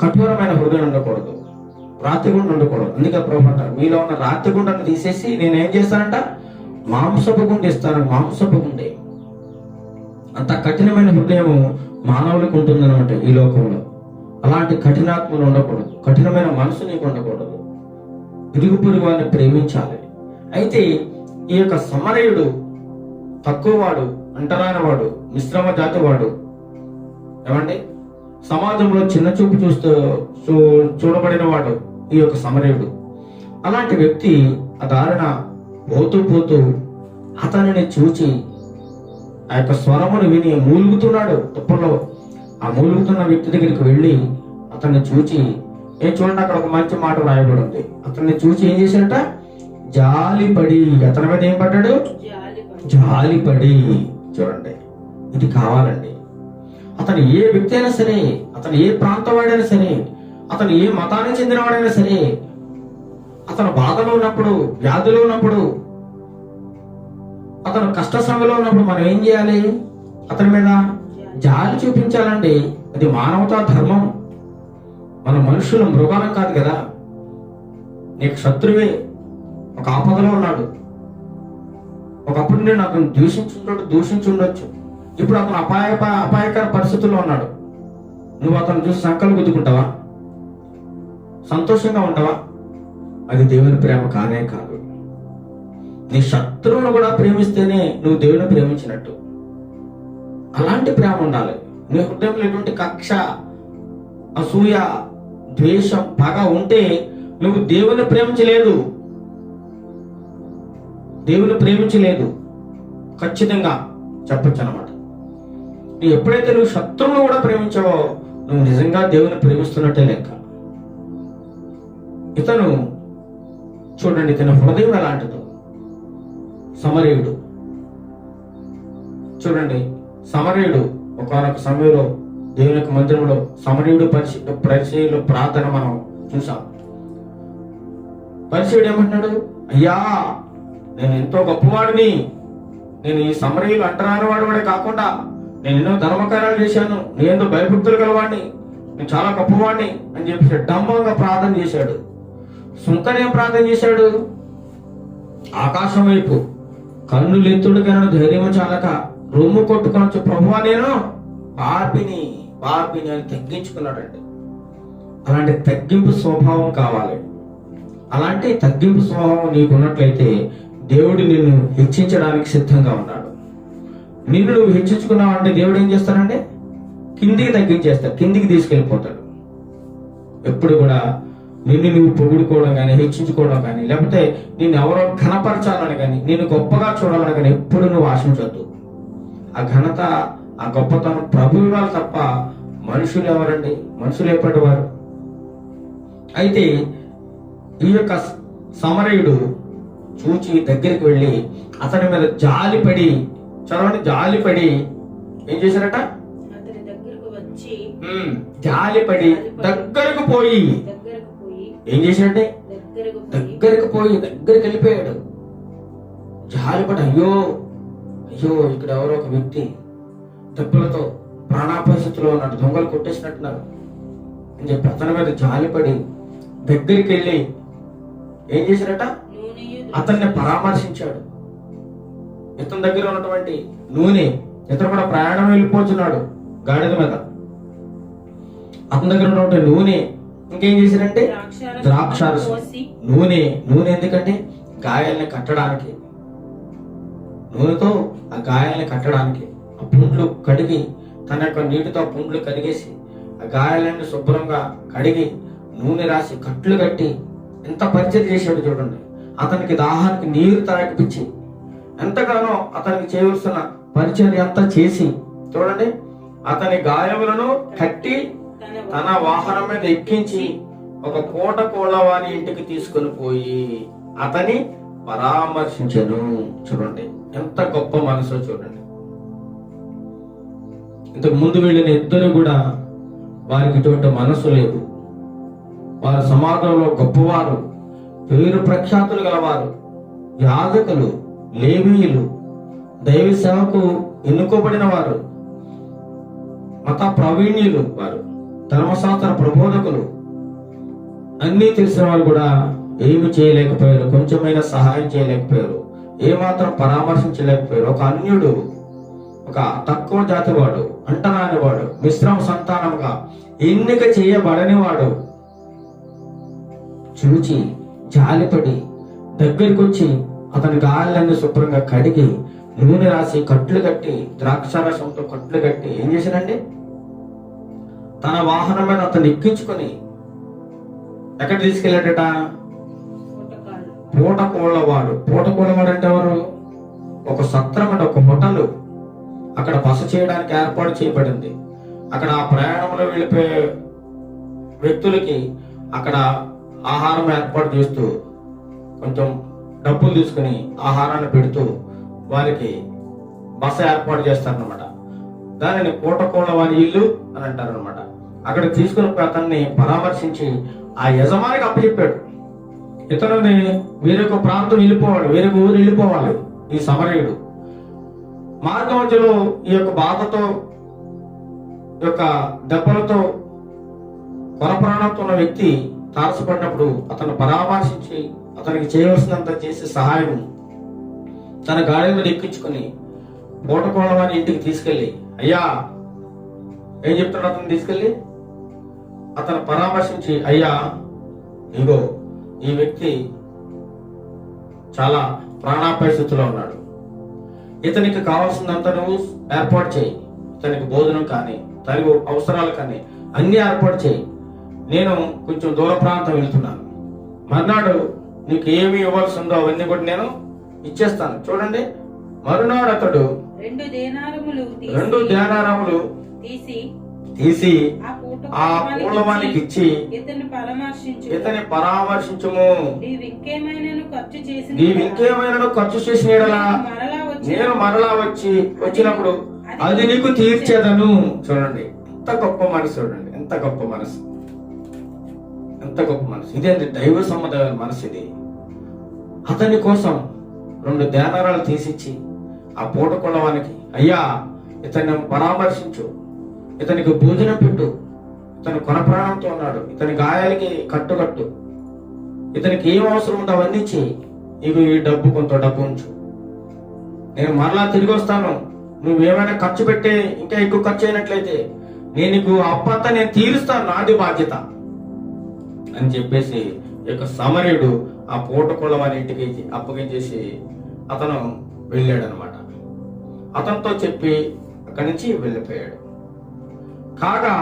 కఠోరమైన హృదయం ఉండకూడదు, రాతిగుండ ఉండకూడదు. అందుకే ప్రభు అంటారు, మీలో ఉన్న రాతిగుండను తీసేసి నేనేం చేస్తానంట, మాంసపు గుండె ఇస్తాను. మాంసపు గుండె. అంత కఠినమైన హృదయం మానవులకు ఉంటుందన్నమాట ఈ లోకంలో. అలాంటి కఠినాత్మలు ఉండకూడదు, కఠినమైన మనసు నీకు ఉండకూడదు. ఇరుగు పొరుగు వారిని ప్రేమించాలి. అయితే ఈ యొక్క సమరయుడు తక్కువవాడు, అంటరాని వాడు, మిశ్రమ జాతి వాడు, ఏమండి సమాజంలో చిన్న చూపు చూడబడిన వాడు ఈ యొక్క సమరయుడు. అలాంటి వ్యక్తి ఆ దారిన పోతూ అతనిని చూచి ఆ యొక్క స్వరమును విని మూలుగుతున్నాడు తుప్పల్లో. ఆ మూలుగుతున్న వ్యక్తి దగ్గరికి వెళ్ళి అతన్ని చూచి, చూడండి అక్కడ ఒక మంచి మాట రాయబడి ఉంది. అతన్ని చూచి ఏం చేశాడట, జాలిపడి. అతని మీద ఏం పడ్డాడు, జాలిపడి. చూడండి, ఇది కావాలండి. అతను ఏ వ్యక్తి అయినా సరే, అతను ఏ ప్రాంతం వాడైనా సరే, అతను ఏ మతానికి చెందినవాడైనా సరే, అతను బాధలో ఉన్నప్పుడు, వ్యాధిలో ఉన్నప్పుడు, అతను కష్ట శ్రమలో ఉన్నప్పుడు మనం ఏం చేయాలి, అతని మీద జాలి చూపించాలండి. అది మానవతా ధర్మం. మన మనుషులు మృగాలం కాదు కదా. నీకు శత్రువే ఒక ఆపదలో ఉన్నాడు. ఒకప్పుడు నేను అతను దూషించుండొచ్చు. ఇప్పుడు అతను అపాయకర పరిస్థితుల్లో ఉన్నాడు. నువ్వు అతను చూసి సంకలు గుద్దుకుంటావా? సంతోషంగా ఉంటావా? అది దేవుని ప్రేమ కానే కాదు. నీ శత్రువును కూడా ప్రేమిస్తేనే నువ్వు దేవుని ప్రేమించినట్టు. అలాంటి ప్రేమ ఉండాలి. నీ హృదయంలో ఎటువంటి కక్ష, అసూయ, ద్వేషం, పగ ఉంటే నువ్వు దేవుని ప్రేమించలేదు. దేవుని ప్రేమించలేదు ఖచ్చితంగా చెప్పొచ్చు అన్నమాట. నువ్వు ఎప్పుడైతే నువ్వు శత్రువును కూడా ప్రేమించావో నువ్వు నిజంగా దేవుని ప్రేమిస్తున్నట్టే లెక్క. ఇతను చూడండి, ఇతని హృదయం ఎలాంటిదో. సమరయుడు చూడండి, సమరయుడు ఒకనొక సమయంలో దేవుని యొక్క మందిరంలో సమరయుడు పరిచయులు ప్రార్థన మనం చూసాం. పరిచయుడు ఏమంటున్నాడు, అయ్యా నేను ఎంతో గొప్పవాడిని, నేను ఈ సమరయులు అంటరాని వాడు కూడా కాకుండా నేను ఎన్నో ధర్మకార్యాలు చేశాను, నేను ఎంతో భయభక్తులు గలవాడిని, నేను చాలా గొప్పవాడిని అని చెప్పి డంబంగా ప్రార్థన చేశాడు. సుంకనేం ప్రార్థన చేశాడు, ఆకాశం వైపు కన్నులు ఎత్తుడు కన్నా ధైర్యం చాలక రొమ్ము కొట్టుకొని ప్రభువా నేను పాపిని అని తగ్గించుకున్నాడండి. అలాంటి తగ్గింపు స్వభావం కావాలి. అలాంటి తగ్గింపు స్వభావం నీకున్నట్లయితే దేవుడు నిన్ను హెచ్చించడానికి సిద్ధంగా ఉన్నాడు. నిన్ను నువ్వు హెచ్చించుకున్నావు అంటే దేవుడు ఏం చేస్తాడంటే కిందికి తగ్గించేస్తాడు, కిందికి తీసుకెళ్ళిపోతాడు. ఎప్పుడు కూడా నిన్ను నువ్వు పొగుడుకోవడం కానీ, హెచ్చించుకోవడం కానీ, లేకపోతే నిన్ను ఎవరో ఘనపరచాలని కానీ, నిన్ను గొప్పగా చూడాలని కానీ ఎప్పుడు నువ్వు ఆశించొద్దు. ఆ ఘనత, ఆ గొప్పతనం ప్రభు ఇవ్వాలి తప్ప మనుషులు ఎవరండి? మనుషులు ఎప్పటి వారు. అయితే ఈ యొక్క సమరయుడు చూచి దగ్గరికి వెళ్ళి అతని మీద జాలిపడి, చదవండి, జాలిపడి ఏం చేశారట, అతని దగ్గరకు వచ్చి జాలిపడి దగ్గరకు పోయి ఏం చేశాడంటే దగ్గరకు పోయి దగ్గరికి వెళ్ళిపోయాడు. జాలిపడి అయ్యో అయ్యో ఇక్కడ ఎవరో ఒక వ్యక్తి దెబ్బలతో ప్రాణాపాయ స్థితిలో ఉన్నాడు, దొంగలు కొట్టేసినట్టున్నారు అని చెప్పి అతని మీద జాలిపడి దగ్గరికి వెళ్ళి ఏం చేశాడట, అతన్ని పరామర్శించాడు. ఇతని దగ్గర ఉన్నటువంటి నూనె, ఇతను కూడా ప్రయాణం వెళ్ళిపోతున్నాడు గాడిద మీద, అతని దగ్గర ఉన్నటువంటి నూనె ఇంకేం చేశారంటే ద్రాక్షారసం. నూనె ఎందుకంటే గాయాలని కట్టడానికి, నూనెతో ఆ గాయాలని కట్టడానికి, ఆ పుండ్లు కడిగి తన యొక్క నీటితో పుండ్లు కడిగేసి ఆ గాయాలన్నీ శుభ్రంగా కడిగి నూనె రాసి కట్లు కట్టి ఎంత పరిచయం చేశాడు చూడండి. అతనికి దాహానికి నీరు తాగిపించి ఎంతగానో అతనికి చేయవలసిన పరిచర్య అంతా చేసి చూడండి, అతని గాయములను కట్టి తన వాహనం మీద ఎక్కించి ఒక పూట కోళ్ళవాని ఇంటికి తీసుకొని పోయి అతని పరామర్శించను. చూడండి ఎంత గొప్ప మనసు చూడండి. ఇంతకు ముందు వెళ్ళిన ఇద్దరు కూడా వారికి ఇటువంటి మనసు లేదు. వారి సమాజంలో గొప్పవారు, పేరు ప్రఖ్యాతులు గలవారు, యాజకులు, లేవీయులు, దైవ సేవకు ఎన్నుకోబడిన వారు, మత ప్రావీణ్యులు, వారు ధర్మశాస్త్ర ప్రబోధకులు, అన్నీ తెలిసిన వారు కూడా ఏమి చేయలేకపోయారు, కొంచెమైనా సహాయం చేయలేకపోయారు, ఏమాత్రం పరామర్శించలేకపోయారు. ఒక అన్యుడు, ఒక తక్కువ జాతి వాడు, అంటరాని వాడు, మిశ్రమ సంతానంగా ఎన్నిక చేయబడని వాడు చూచి జాలిపడి దగ్గరికి వచ్చి అతని గాయాలన్నీ శుభ్రంగా కడిగి నూనె రాసి కట్లు కట్టి ద్రాక్షారసంతో కట్లు కట్టి ఏం చేశాడండి, తన వాహనం మీద అతను ఎక్కించుకొని ఎక్కడ తీసుకెళ్ళాడట, పూటకోళ్ళవాడు. పూటకోళ్ళవాడు అంటే ఎవరు, ఒక సత్రం అంటే ఒక హోటలు అక్కడ బస చేయడానికి ఏర్పాటు చేయబడింది. అక్కడ ఆ ప్రయాణంలో వెళ్ళిపోయే వ్యక్తులకి అక్కడ ఆహారం ఏర్పాటు చేస్తూ కొంచెం డబ్బులు తీసుకుని ఆహారాన్ని పెడుతూ వారికి బస ఏర్పాటు చేస్తారనమాట. దానిని పూటకోళ్ళవాని ఇల్లు అని అంటారనమాట. అక్కడ తీసుకుని అతన్ని పరామర్శించి ఆ యజమానికి అప్పచెప్పాడు. ఇతరుని వేరొక ప్రాంతం వెళ్ళిపోవాలి, వేరొక ఊరు వెళ్ళిపోవాలి ఈ సమరయుడు. మార్గ మధ్యలో ఈ యొక్క బాధతో, ఈ యొక్క దెబ్బలతో, కొరప్రాణంతో ఉన్న వ్యక్తి తారసపడినప్పుడు అతను పరామర్శించి అతనికి చేయవలసినంత చేసే సహాయం తన గాడి మీద ఎక్కించుకొని పూటకోళ్ళవాని ఇంటికి తీసుకెళ్ళి, అయ్యా ఏం చెప్తున్నాడు, అతను తీసుకెళ్ళి అతను పరామర్శించి, అయ్యా ఇగో ఈ వ్యక్తి చాలా ప్రాణాపాయ స్థితిలో ఉన్నాడు, ఇతనికి కావాల్సిందంతా నువ్వు ఏర్పాటు చేయి, ఇతనికి భోజనం కానీ తనకు అవసరాలు కానీ అన్ని ఏర్పాటు చేయి, నేను కొంచెం దూర ప్రాంతం వెళ్తున్నాను, మర్నాడు నీకు ఏమి ఇవ్వాల్సి ఉందో అవన్నీ కూడా నేను ఇచ్చేస్తాను. చూడండి, మరునాడు అతడు 2 దేనారములు తీసి ఆ పూలవానికి ఇచ్చి ఇతని పరామర్శించుము, నీవింకేమైనా ఖర్చు చేసిన యెడల నేను మరలా వచ్చినప్పుడు అది నీకు తీర్చేదను. చూడండి ఎంత గొప్ప మనసు, చూడండి ఎంత గొప్ప మనసు, ఎంత గొప్ప మనసు. ఇదేంటి దైవ సంబంధమైన మనసు ఇది. అతని కోసం 2 దేనారాలు తీసిచ్చి ఆ పూటకొల్లవానికి, అయ్యా ఇతన్ని పరామర్శించు, ఇతనికి భోజనం పెట్టు, ఇతను కొన ప్రాణంతో ఉన్నాడు, ఇతని గాయాలకి కట్టు, ఇతనికి ఏం అవసరం ఉందో అవన్నీ ఇచ్చి, ఇవి ఈ డబ్బు కొంత డబ్బు ఉంచు, నేను మరలా తిరిగి వస్తాను, నువ్వేమైనా ఖర్చు పెట్టే ఇంకా ఎక్కువ ఖర్చు అయినట్లయితే నేను నీకు అప్పంతా నేను తీరుస్తాను, నాది బాధ్యత అని చెప్పేసి ఈ యొక్క సమరయుడు ఆ పూటకొల్లవాని ఇంటికి అప్పగించేసి అతను వెళ్ళాడు అనమాట. అతనితో చెప్పి అక్కడి నుంచి వెళ్ళిపోయాడు. కాగా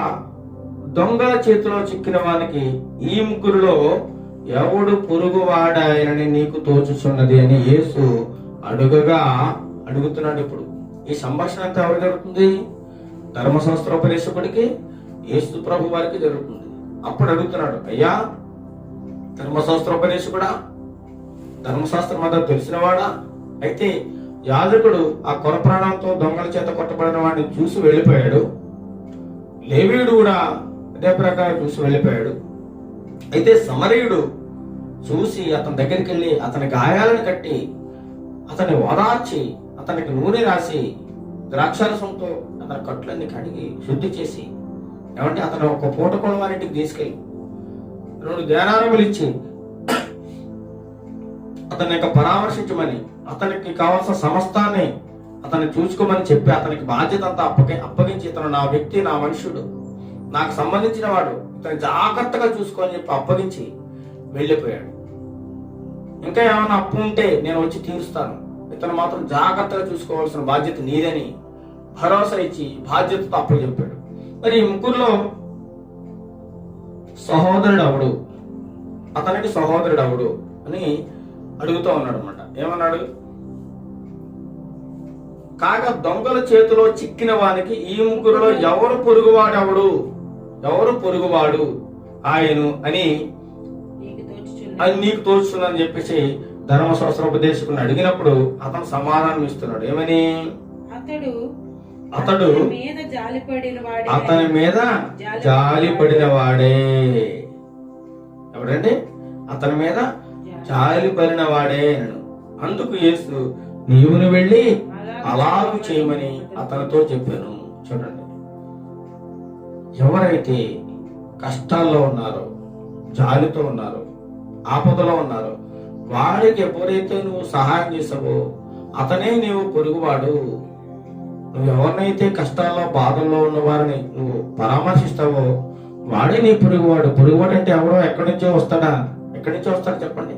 దొంగల చేతిలో చిక్కిన వానికి ఈ ముగ్గురులో ఎవడు పొరుగువాడాయనని నీకు తోచుచున్నది అని యేసు అడుగుతున్నాడు. ఇప్పుడు ఈ సంభాషణ అంతా ఎవరు జరుగుతుంది, ధర్మశాస్త్రోపదేశకుడికి యేసు ప్రభు వారికి జరుగుతుంది. అప్పుడు అడుగుతున్నాడు, అయ్యా ధర్మశాస్త్రోపదేశకుడా, ధర్మశాస్త్రం అంతా తెలిసినవాడా? అయితే యాజకుడు ఆ కొర ప్రాణంతో దొంగల చేత కొట్టబడిన వాడిని చూసి వెళ్ళిపోయాడు, లేవీయుడు కూడా అదే ప్రకారం చూసి వెళ్ళిపోయాడు. అయితే సమరయుడు చూసి అతని దగ్గరికి వెళ్ళి అతని గాయాలను కట్టి అతన్ని ఓదార్చి అతనికి నూనె రాసి ద్రాక్షారసంతో అతని కట్లన్నీ కడిగి శుద్ధి చేసి ఏమంటే అతను ఒక పూట కొనవారింటికి తీసుకెళ్ళి 2 ధ్యానారములు ఇచ్చి అతన్ని పరామర్శించమని, అతనికి కావాల్సిన సమస్తాన్ని అతన్ని చూసుకోమని చెప్పి అతనికి బాధ్యత అంతా అప్పగించి ఇతను నా వ్యక్తి, నా మనుషుడు, నాకు సంబంధించిన వాడు, ఇతను జాగ్రత్తగా చూసుకోని చెప్పి అప్పగించి వెళ్ళిపోయాడు. ఇంకా ఏమైనా అప్పు ఉంటే నేను వచ్చి తీరుస్తాను, ఇతను మాత్రం జాగ్రత్తగా చూసుకోవాల్సిన బాధ్యత నీదని భరోసా ఇచ్చి బాధ్యతతో అప్పచెప్పాడు. మరి ఈ ముగ్గురులో సహోదరుడు అవడు, అతనికి సహోదరుడు అవడు అని అడుగుతూ ఉన్నాడు అనమాట. ఏమన్నాడు? కాగా దొంగల చేతిలో చిక్కిన వానికి ఈ ముగ్గురులో ఎవరు పొరుగువాడవడు, ఎవరు పొరుగువాడు ఆయను అని అది నీకు తోచుతుందని చెప్పేసి ధర్మశాస్త్రోపదేశకుని అడిగినప్పుడు అతను సమాధానం ఇస్తున్నాడు. ఏమని? అతడు అతని మీద జాలిపడిన వాడే. ఎవడండి? అతని మీద జాలిపడిన వాడే. అందుకు యేసు నీవును వెళ్ళి అలాగూ చేయమని అతనితో చెప్పాను. చూడండి, ఎవరైతే కష్టాల్లో ఉన్నారో, జాలితో ఉన్నారో, ఆపదలో ఉన్నారో వాడికి ఎప్పుడైతే నువ్వు సహాయం చేసావో అతనే నీవు పొరుగువాడు. నువ్వు ఎవరినైతే కష్టాల్లో బాధల్లో ఉన్న వారిని నువ్వు పరామర్శిస్తావో వాడే నీ పొరుగువాడు. పొరుగువాడు అంటే ఎవరో ఎక్కడి నుంచో వస్తాడా? ఎక్కడి నుంచో వస్తాడు చెప్పండి?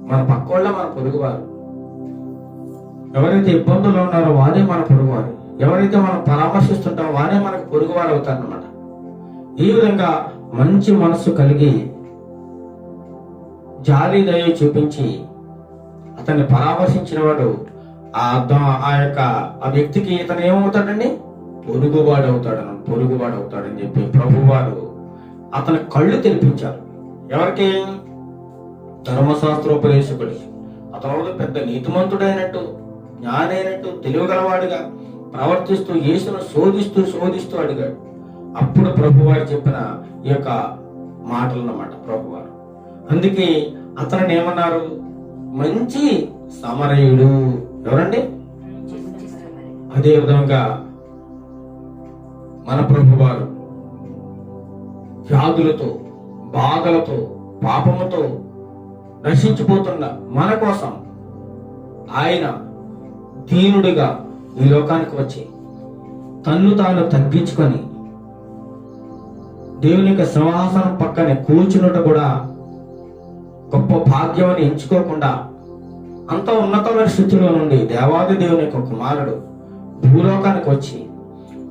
మన పక్కోళ్ళ మన పొరుగువారు. ఎవరైతే ఇబ్బందుల్లో ఉన్నారో వారే మన పొరుగువారు. ఎవరైతే మనం పరామర్శిస్తుంటామో వారే మనకు పొరుగువారు అవుతారన్నమాట. ఈ విధంగా మంచి మనస్సు కలిగి జాలి దయ చూపించి అతన్ని పరామర్శించిన వాడు ఆ వ్యక్తికి ఇతను ఏమవుతాడండి? పొరుగువాడు అవుతాడని చెప్పి ప్రభువారు అతని కళ్ళు తెరిపించారు. ఎవరికి? ధర్మశాస్త్రోపదేశకుడు. అతను పెద్ద నీతిమంతుడైనట్టు, జ్ఞానైనట్టు, తెలివిగలవాడుగా ప్రవర్తిస్తూ యేసును శోధిస్తూ అడిగాడు. అప్పుడు ప్రభువారు చెప్పిన ఈ యొక్క మాటలన్నమాట ప్రభువారు. అందుకే అతను ఏమన్నారు? మంచి సమరయుడు. ఎవరండి? అదే విధంగా మన ప్రభువారు వ్యాధులతో, బాధలతో, పాపముతో నశించిపోతున్న మన కోసం ఆయన దీనుడిగా ఈ లోకానికి వచ్చి తన్ను తాను తగ్గించుకొని దేవుని యొక్క సింహాసనం పక్కనే కూర్చున్నట కూడా గొప్ప భాగ్యమని ఎంచుకోకుండా అంత ఉన్నతమైన స్థితిలో నుండి దేవాది దేవుని యొక్క కుమారుడు భూలోకానికి వచ్చి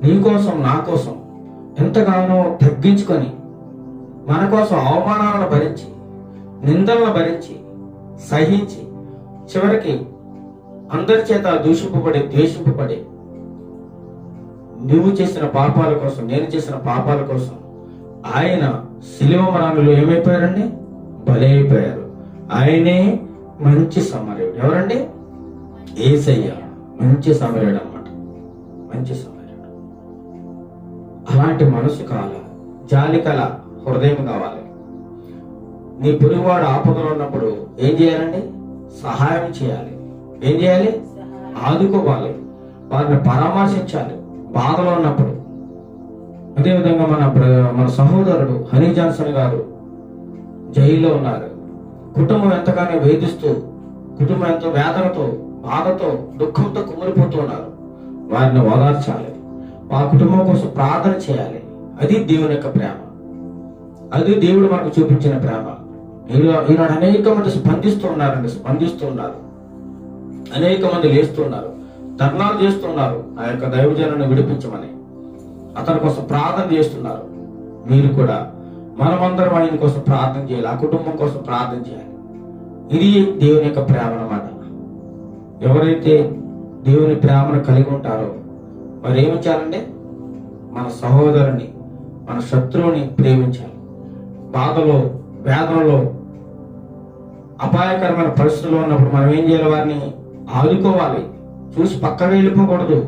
నీ కోసం, నా కోసం ఎంతగానో తగ్గించుకొని మన కోసం అవమానాలను భరించి, నిందలను భరించి, సహించి చివరికి అందరి చేత ద్వేషింపబడి నువ్వు చేసిన పాపాల కోసం, నేను చేసిన పాపాల కోసం ఆయన శిలువ మరణంలో ఏమైపోయారండి? బలైపోయారు. ఆయనే మంచి సమరయుడు. ఎవరండి? యేసయ్య మంచి సమరయుడు అన్నమాట. మంచి సమరయుడు. అలాంటి మనసు కావాలి, జాలి కల హృదయం కావాలి. నీ పొరుగువాడు ఆపదలో ఉన్నప్పుడు ఏం చేయాలండి? సహాయం చేయాలి. ఏం చేయాలి? ఆదుకోవాలి, వారిని పరామర్శించాలి బాధలో ఉన్నప్పుడు. అదేవిధంగా మన సహోదరుడు హనీ జాన్సన్ గారు జైల్లో ఉన్నారు. కుటుంబం ఎంతగానో వేధిస్తూ, కుటుంబం ఎంతో వేదనతో, బాధతో, దుఃఖంతో కుమిలిపోతూ ఉన్నారు. వారిని ఓదార్చాలి, ఆ కుటుంబం కోసం ప్రార్థన చేయాలి. అది దేవుని యొక్క ప్రేమ, అది దేవుడు మనకు చూపించిన ప్రేమ. ఈనాడు అనేక మంది స్పందిస్తూ ఉన్నారు. అనేక మంది లేస్తున్నారు, ధర్నాలు చేస్తున్నారు ఆ యొక్క దైవజనుని విడిపించమని. అతని కోసం ప్రార్థన చేస్తున్నారు. మీరు కూడా మనమందరం ఆయన కోసం ప్రార్థన చేయాలి, ఆ కుటుంబం కోసం ప్రార్థన చేయాలి. ఇది దేవుని యొక్క ప్రేమ అన్నమాట. ఎవరైతే దేవుని ప్రేమను కలిగి ఉంటారో వారు ఏమి చేయాలంటే మన సహోదరుని, మన శత్రువుని ప్రేమించాలి. బాధలో, వేదనలో, అపాయకరమైన పరిస్థితుల్లో ఉన్నప్పుడు మనం ఏం చేయాలి? వారిని ఆదుకోవాలి. చూసి పక్కగా వెళ్ళిపోకూడదు.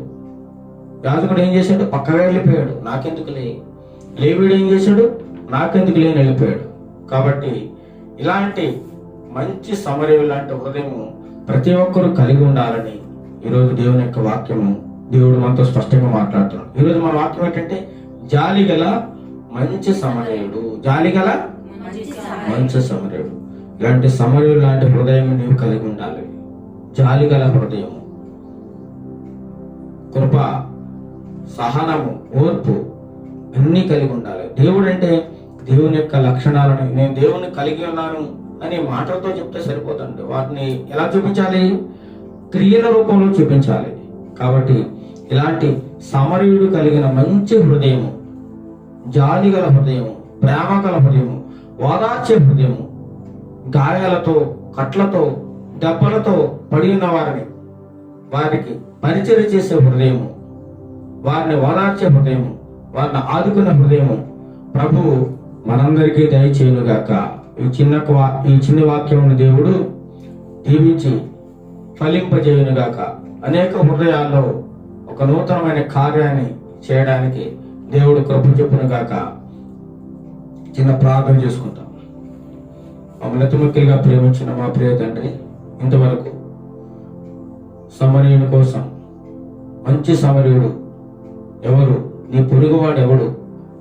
యాజకుడు ఏం చేశాడు? పక్కగా వెళ్ళిపోయాడు. నాకెందుకు లేవీడు ఏం చేశాడు? నాకెందుకు లేని వెళ్ళిపోయాడు. కాబట్టి ఇలాంటి మంచి సమరయుడు లాంటి హృదయము ప్రతి ఒక్కరూ కలిగి ఉండాలని ఈరోజు దేవుని యొక్క వాక్యము దేవుడు మనతో స్పష్టంగా మాట్లాడుతున్నాడు. ఈరోజు మన వాక్యం ఏంటంటే జాలిగల మంచి సమరయుడు, జాలిగల మంచి సమరయుడు. ఇలాంటి సమరయుడు లాంటి హృదయం నీవు కలిగి ఉండాలి. జాలిగల హృదయము, కృప, సహనము, ఓర్పు అన్నీ కలిగి ఉండాలి. దేవుడు అంటే దేవుని యొక్క లక్షణాలను నేను దేవుని కలిగి ఉన్నాను అని మాటలతో చెప్తే సరిపోతుంది. వాటిని ఎలా చూపించాలి? క్రియల రూపంలో చూపించాలి. కాబట్టి ఇలాంటి సమరయుడు కలిగిన మంచి హృదయము, జాలిగల హృదయము, ప్రేమగల హృదయము, ఓదార్చే హృదయము, గాయాలతో, కట్లతో, దెబ్బలతో పడి ఉన్న వారికి పరిచర్య చేసే హృదయము, వారిని ఓదార్చే హృదయము, వారిని ఆదుకున్న హృదయము ప్రభువు మనందరికీ దయచేయునుగాక. ఈ చిన్న వాక్యమును దేవుడు దీవించి ఫలింపజేయునుగాక. అనేక హృదయాల్లో ఒక నూతనమైన కార్యాన్ని చేయడానికి దేవుడు కృప చెప్పునుగాక. చిన్న ప్రార్థన చేసుకుంటాం. మమ్మల్ని అతిముఖ్యంగా ప్రేమించిన మా ప్రియ తండ్రి, ఇంతవరకు సమరయుని కోసం, మంచి సమరయుడు ఎవరు, నీ పొరుగువాడు ఎవడు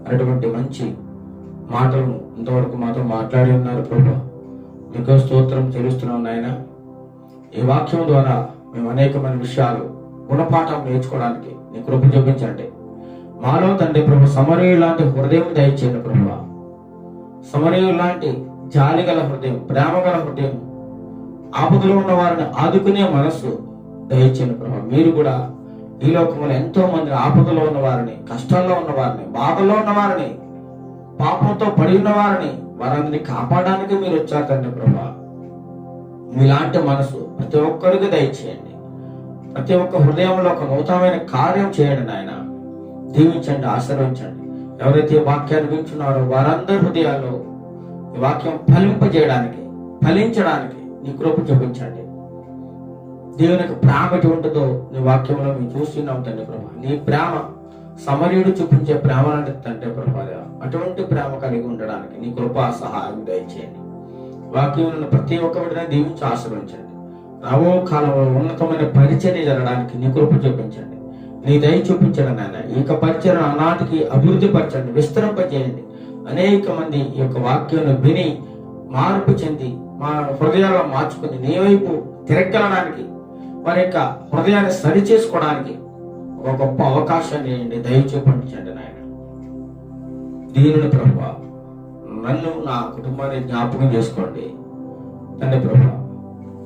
అనేటువంటి మంచి మాటలను ఇంతవరకు మాతో మాట్లాడి ఉన్నారు ప్రభు. మీకు స్తోత్రం చెల్లిస్తున్నాం నాయన. ఈ వాక్యం ద్వారా మేము అనేకమైన విషయాలు గుణపాఠం నేర్చుకోవడానికి నీ కృప చూపించండి. మాలో తండ్రి ప్రభు సమరయుడు లాంటి హృదయం దయచేయండి ప్రభు. సమరయుడు లాంటి జాలిగల హృదయం, ప్రేమగల హృదయం, ఆపదలో ఉన్న వారిని ఆదుకునే మనస్సు దయచేయండి ప్రభు. మీరు కూడా ఈ లోకంలో ఎంతో మంది ఆపదలో ఉన్న వారిని, కష్టాల్లో ఉన్న వారిని, బాధల్లో ఉన్న వారిని, పాపంతో పడి ఉన్న వారిని, వారందరినీ కాపాడడానికి మీరు వచ్చారు తండ్రి ప్రభు. మీలాంటి మనసు ప్రతి ఒక్కరికి దయచేయండి. ప్రతి ఒక్క హృదయంలో ఒక నూతనమైన కార్యం చేయండి నాయన. దీవించండి, ఆశీర్వదించండి. ఎవరైతే ఈ వాక్యాన్ని వింటున్నారో వారందరి హృదయాల్లో ఈ వాక్యం ఫలింపజేయడానికి, ఫలించడానికి నీ కృప చూపించండి. దేవునికి ప్రేమ ఎటువంటిదో నీ వాక్యంలో మేము చూస్తున్నాం తండ్రి ప్రభా. నీ ప్రేమ సమరయుడు చూపించే ప్రేమ అంటే తండ్రి ప్రభా, అటువంటి ప్రేమ కలిగి ఉండడానికి నీ కృపా సహాయం దయచేయండి. వాక్యం ప్రతి ఒక్క విధంగా దీవించి ఆశీర్వదించండి. రాబో కాలంలో ఉన్నతమైన పరిచర్య జరగడానికి నీ కృప చూపించండి. నీ దయ చూపించండి నాయన. ఈ యొక్క పరిచర్య ఆనాటికి అభివృద్ధి పరచండి, విస్తరింపజేయండి. అనేక మంది ఈ యొక్క వాక్యాన్ని విని మార్పు చెంది మా హృదయాల్లో మార్చుకుని నీ వైపు తిరగలడానికి, వారి యొక్క హృదయాన్ని సరి చేసుకోవడానికి ఒక గొప్ప అవకాశాన్ని ఇవ్వండి. దయ చూపించండి నాయన. దీనిని ప్రభువా, నన్ను, నా కుటుంబాన్ని జ్ఞాపకం చేసుకోండి తండ్రి ప్రభు.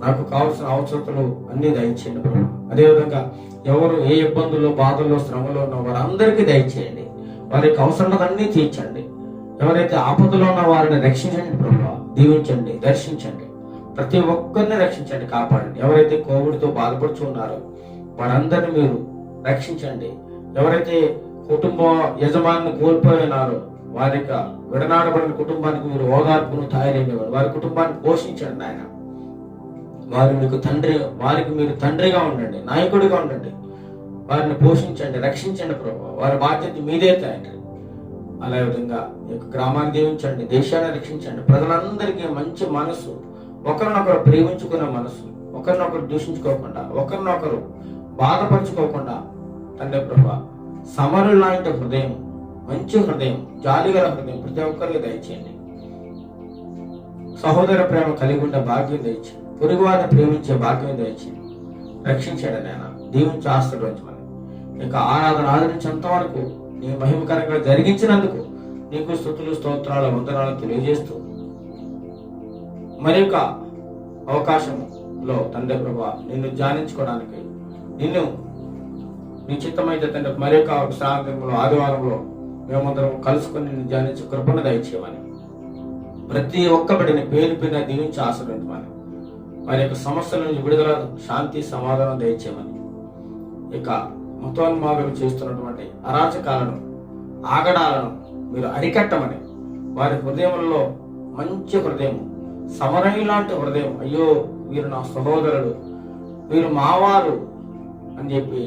నాకు కావాల్సిన అవసరతలు అన్ని దయచేయండి ప్రభు. అదేవిధంగా ఎవరు ఏ ఇబ్బందుల్లో, బాధల్లో, శ్రమలో ఉన్న వారందరికీ దయచేయండి. వారి యొక్క అవసరాలన్నీ తీర్చండి. ఎవరైతే ఆపదలో ఉన్న వారిని రక్షించండి ప్రభు. దీవించండి, దర్శించండి. ప్రతి ఒక్కరిని రక్షించండి, కాపాడండి. ఎవరైతే కోవిడ్తో బాధపడుతూ ఉన్నారో వారందరినీ మీరు రక్షించండి. ఎవరైతే కుటుంబ యజమాని కోల్పోయి ఉన్నారో వారి యొక్క విడనాడబడిన కుటుంబానికి మీరు ఓదార్పును తయారైనవారు, వారి కుటుంబాన్ని పోషించండి ఆయన. వారికి మీరు తండ్రిగా ఉండండి, నాయకుడిగా ఉండండి. వారిని పోషించండి, రక్షించండి ప్రభు. వారి బాధ్యత మీదే తండ్రి. అలా విధంగా ఈ యొక్క గ్రామాన్ని దీవించండి, దేశాన్ని రక్షించండి. ప్రజలందరికీ మంచి మనసు, ఒకరినొకరు ప్రేమించుకునే మనసు, ఒకరినొకరు దూషించుకోకుండా, ఒకరినొకరు బాధపరుచుకోకుండా తండ్రి ప్రభు సమరులు లాంటి హృదయం, మంచి హృదయం, జాలిగల హృదయం ప్రతి ఒక్కరికి దయచేయండి. సహోదర ప్రేమ కలిగి ఉండే భాగ్యం దయచేయండి. పొరుగువారిని ప్రేమించే భాగ్యం దయచేయండి. రక్షించండి నాయన. దీవించి ఆశీర్వదించమని ఇక ఆరాధన ఆదరించేంత వరకు నీ మహిమకరంగా జరిగించినందుకు నీకు స్తుతులు, స్తోత్రాలు, వందనాలు తెలియజేస్తూ మరి యొక్క అవకాశంలో తండ్రి ప్రభా నిన్ను ధ్యానించుకోవడానికి, నిన్ను నీ చిత్తమైతే తండ్రి మరి యొక్క సాయంత్రంలో, ఆదివారంలో మేమందరం కలుసుకొని నిన్ను ధ్యానించి కృపను దయచేయమని, ప్రతి ఒక్క బిడ్డని పేరు పేరున దీవించి ఆశీర్వదించమని, వారి యొక్క సమస్యల నుంచి విడుదల, శాంతి, సమాధానం దయచేయమని, ఇక మతోన్మాదులు చేస్తున్నటువంటి అరాచకాలను, ఆగడాలను మీరు అరికట్టమని, వారి హృదయంలో మంచి హృదయం, సమరయుడు లాంటి హృదయం, అయ్యో వీరు నా సహోదరుడు, వీరు మావారు అని చెప్పి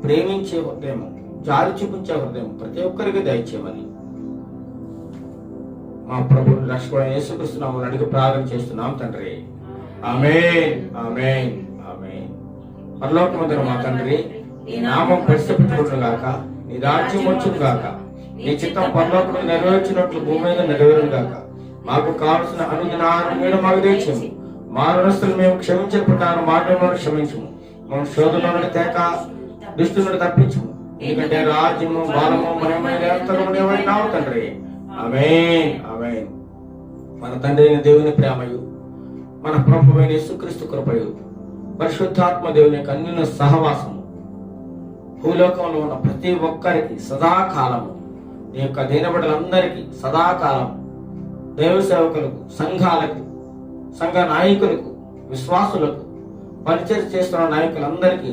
ప్రేమించే హృదయం, జాలి చూపించే హృదయం ప్రతి ఒక్కరికి దయచేయమని, మా ప్రభు రక్షకుడు యేసుక్రీస్తు నామములో అడిగి ప్రార్థన చేస్తున్నాం తండ్రి. ఆమేన్, ఆమేన్, ఆమేన్. పరలోకమందున మా తండ్రి, నీ నామం పరిశుద్ధపరచబడును గాక, నీ రాజ్యం వచ్చును గాక, నీ చిత్తం పరలోకంలో నెరవేర్చినట్లు భూమి మీద నెరవేరును గాక. మాకు కావలసిన అనుదిన ఆహారం మీరు మాకు తెచ్చుము. మా రుణస్తులు మేము క్షమించిన ప్రకారం మాటలను క్షమించము. మేము శోధనలో నుండి తేక దుష్టు నుండి తప్పించము. ఎందుకంటే రాజ్యము బలము మహిమయు నిరంతరము నీవై ఉన్నావు తండ్రి. ఆమేన్, ఆమేన్. మన తండ్రి అయిన దేవుని ప్రేమయు, మన ప్రభువైన యేసుక్రీస్తు కృపయు, పరిశుద్ధాత్మ దేవుని యొక్క అన్యోన్య సహవాసము భూలోకంలో ఉన్న ప్రతి ఒక్కరికి సదాకాలము, నీ యొక్క దీనబడులందరికీ సదాకాలం, దైవ సేవకులకు, సంఘాలకు, సంఘ నాయకులకు, విశ్వాసులకు, పరిచయం చేస్తున్న నాయకులందరికీ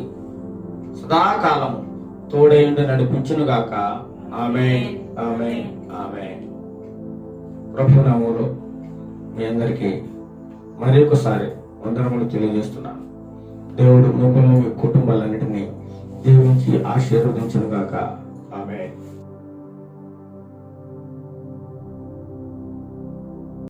సదాకాలము తోడైండి నడిపించునుగాక. ఆమేన్, ఆమేన్, ఆమేన్. ప్రభు నామములో మీ అందరికీ మరి ఒకసారి వందనములు తెలియజేస్తున్నాను. దేవుడు మిమ్మల్ని మీ కుటుంబాలన్నిటినీ దీవించి ఆశీర్వదించునుగాక. ఆమేన్.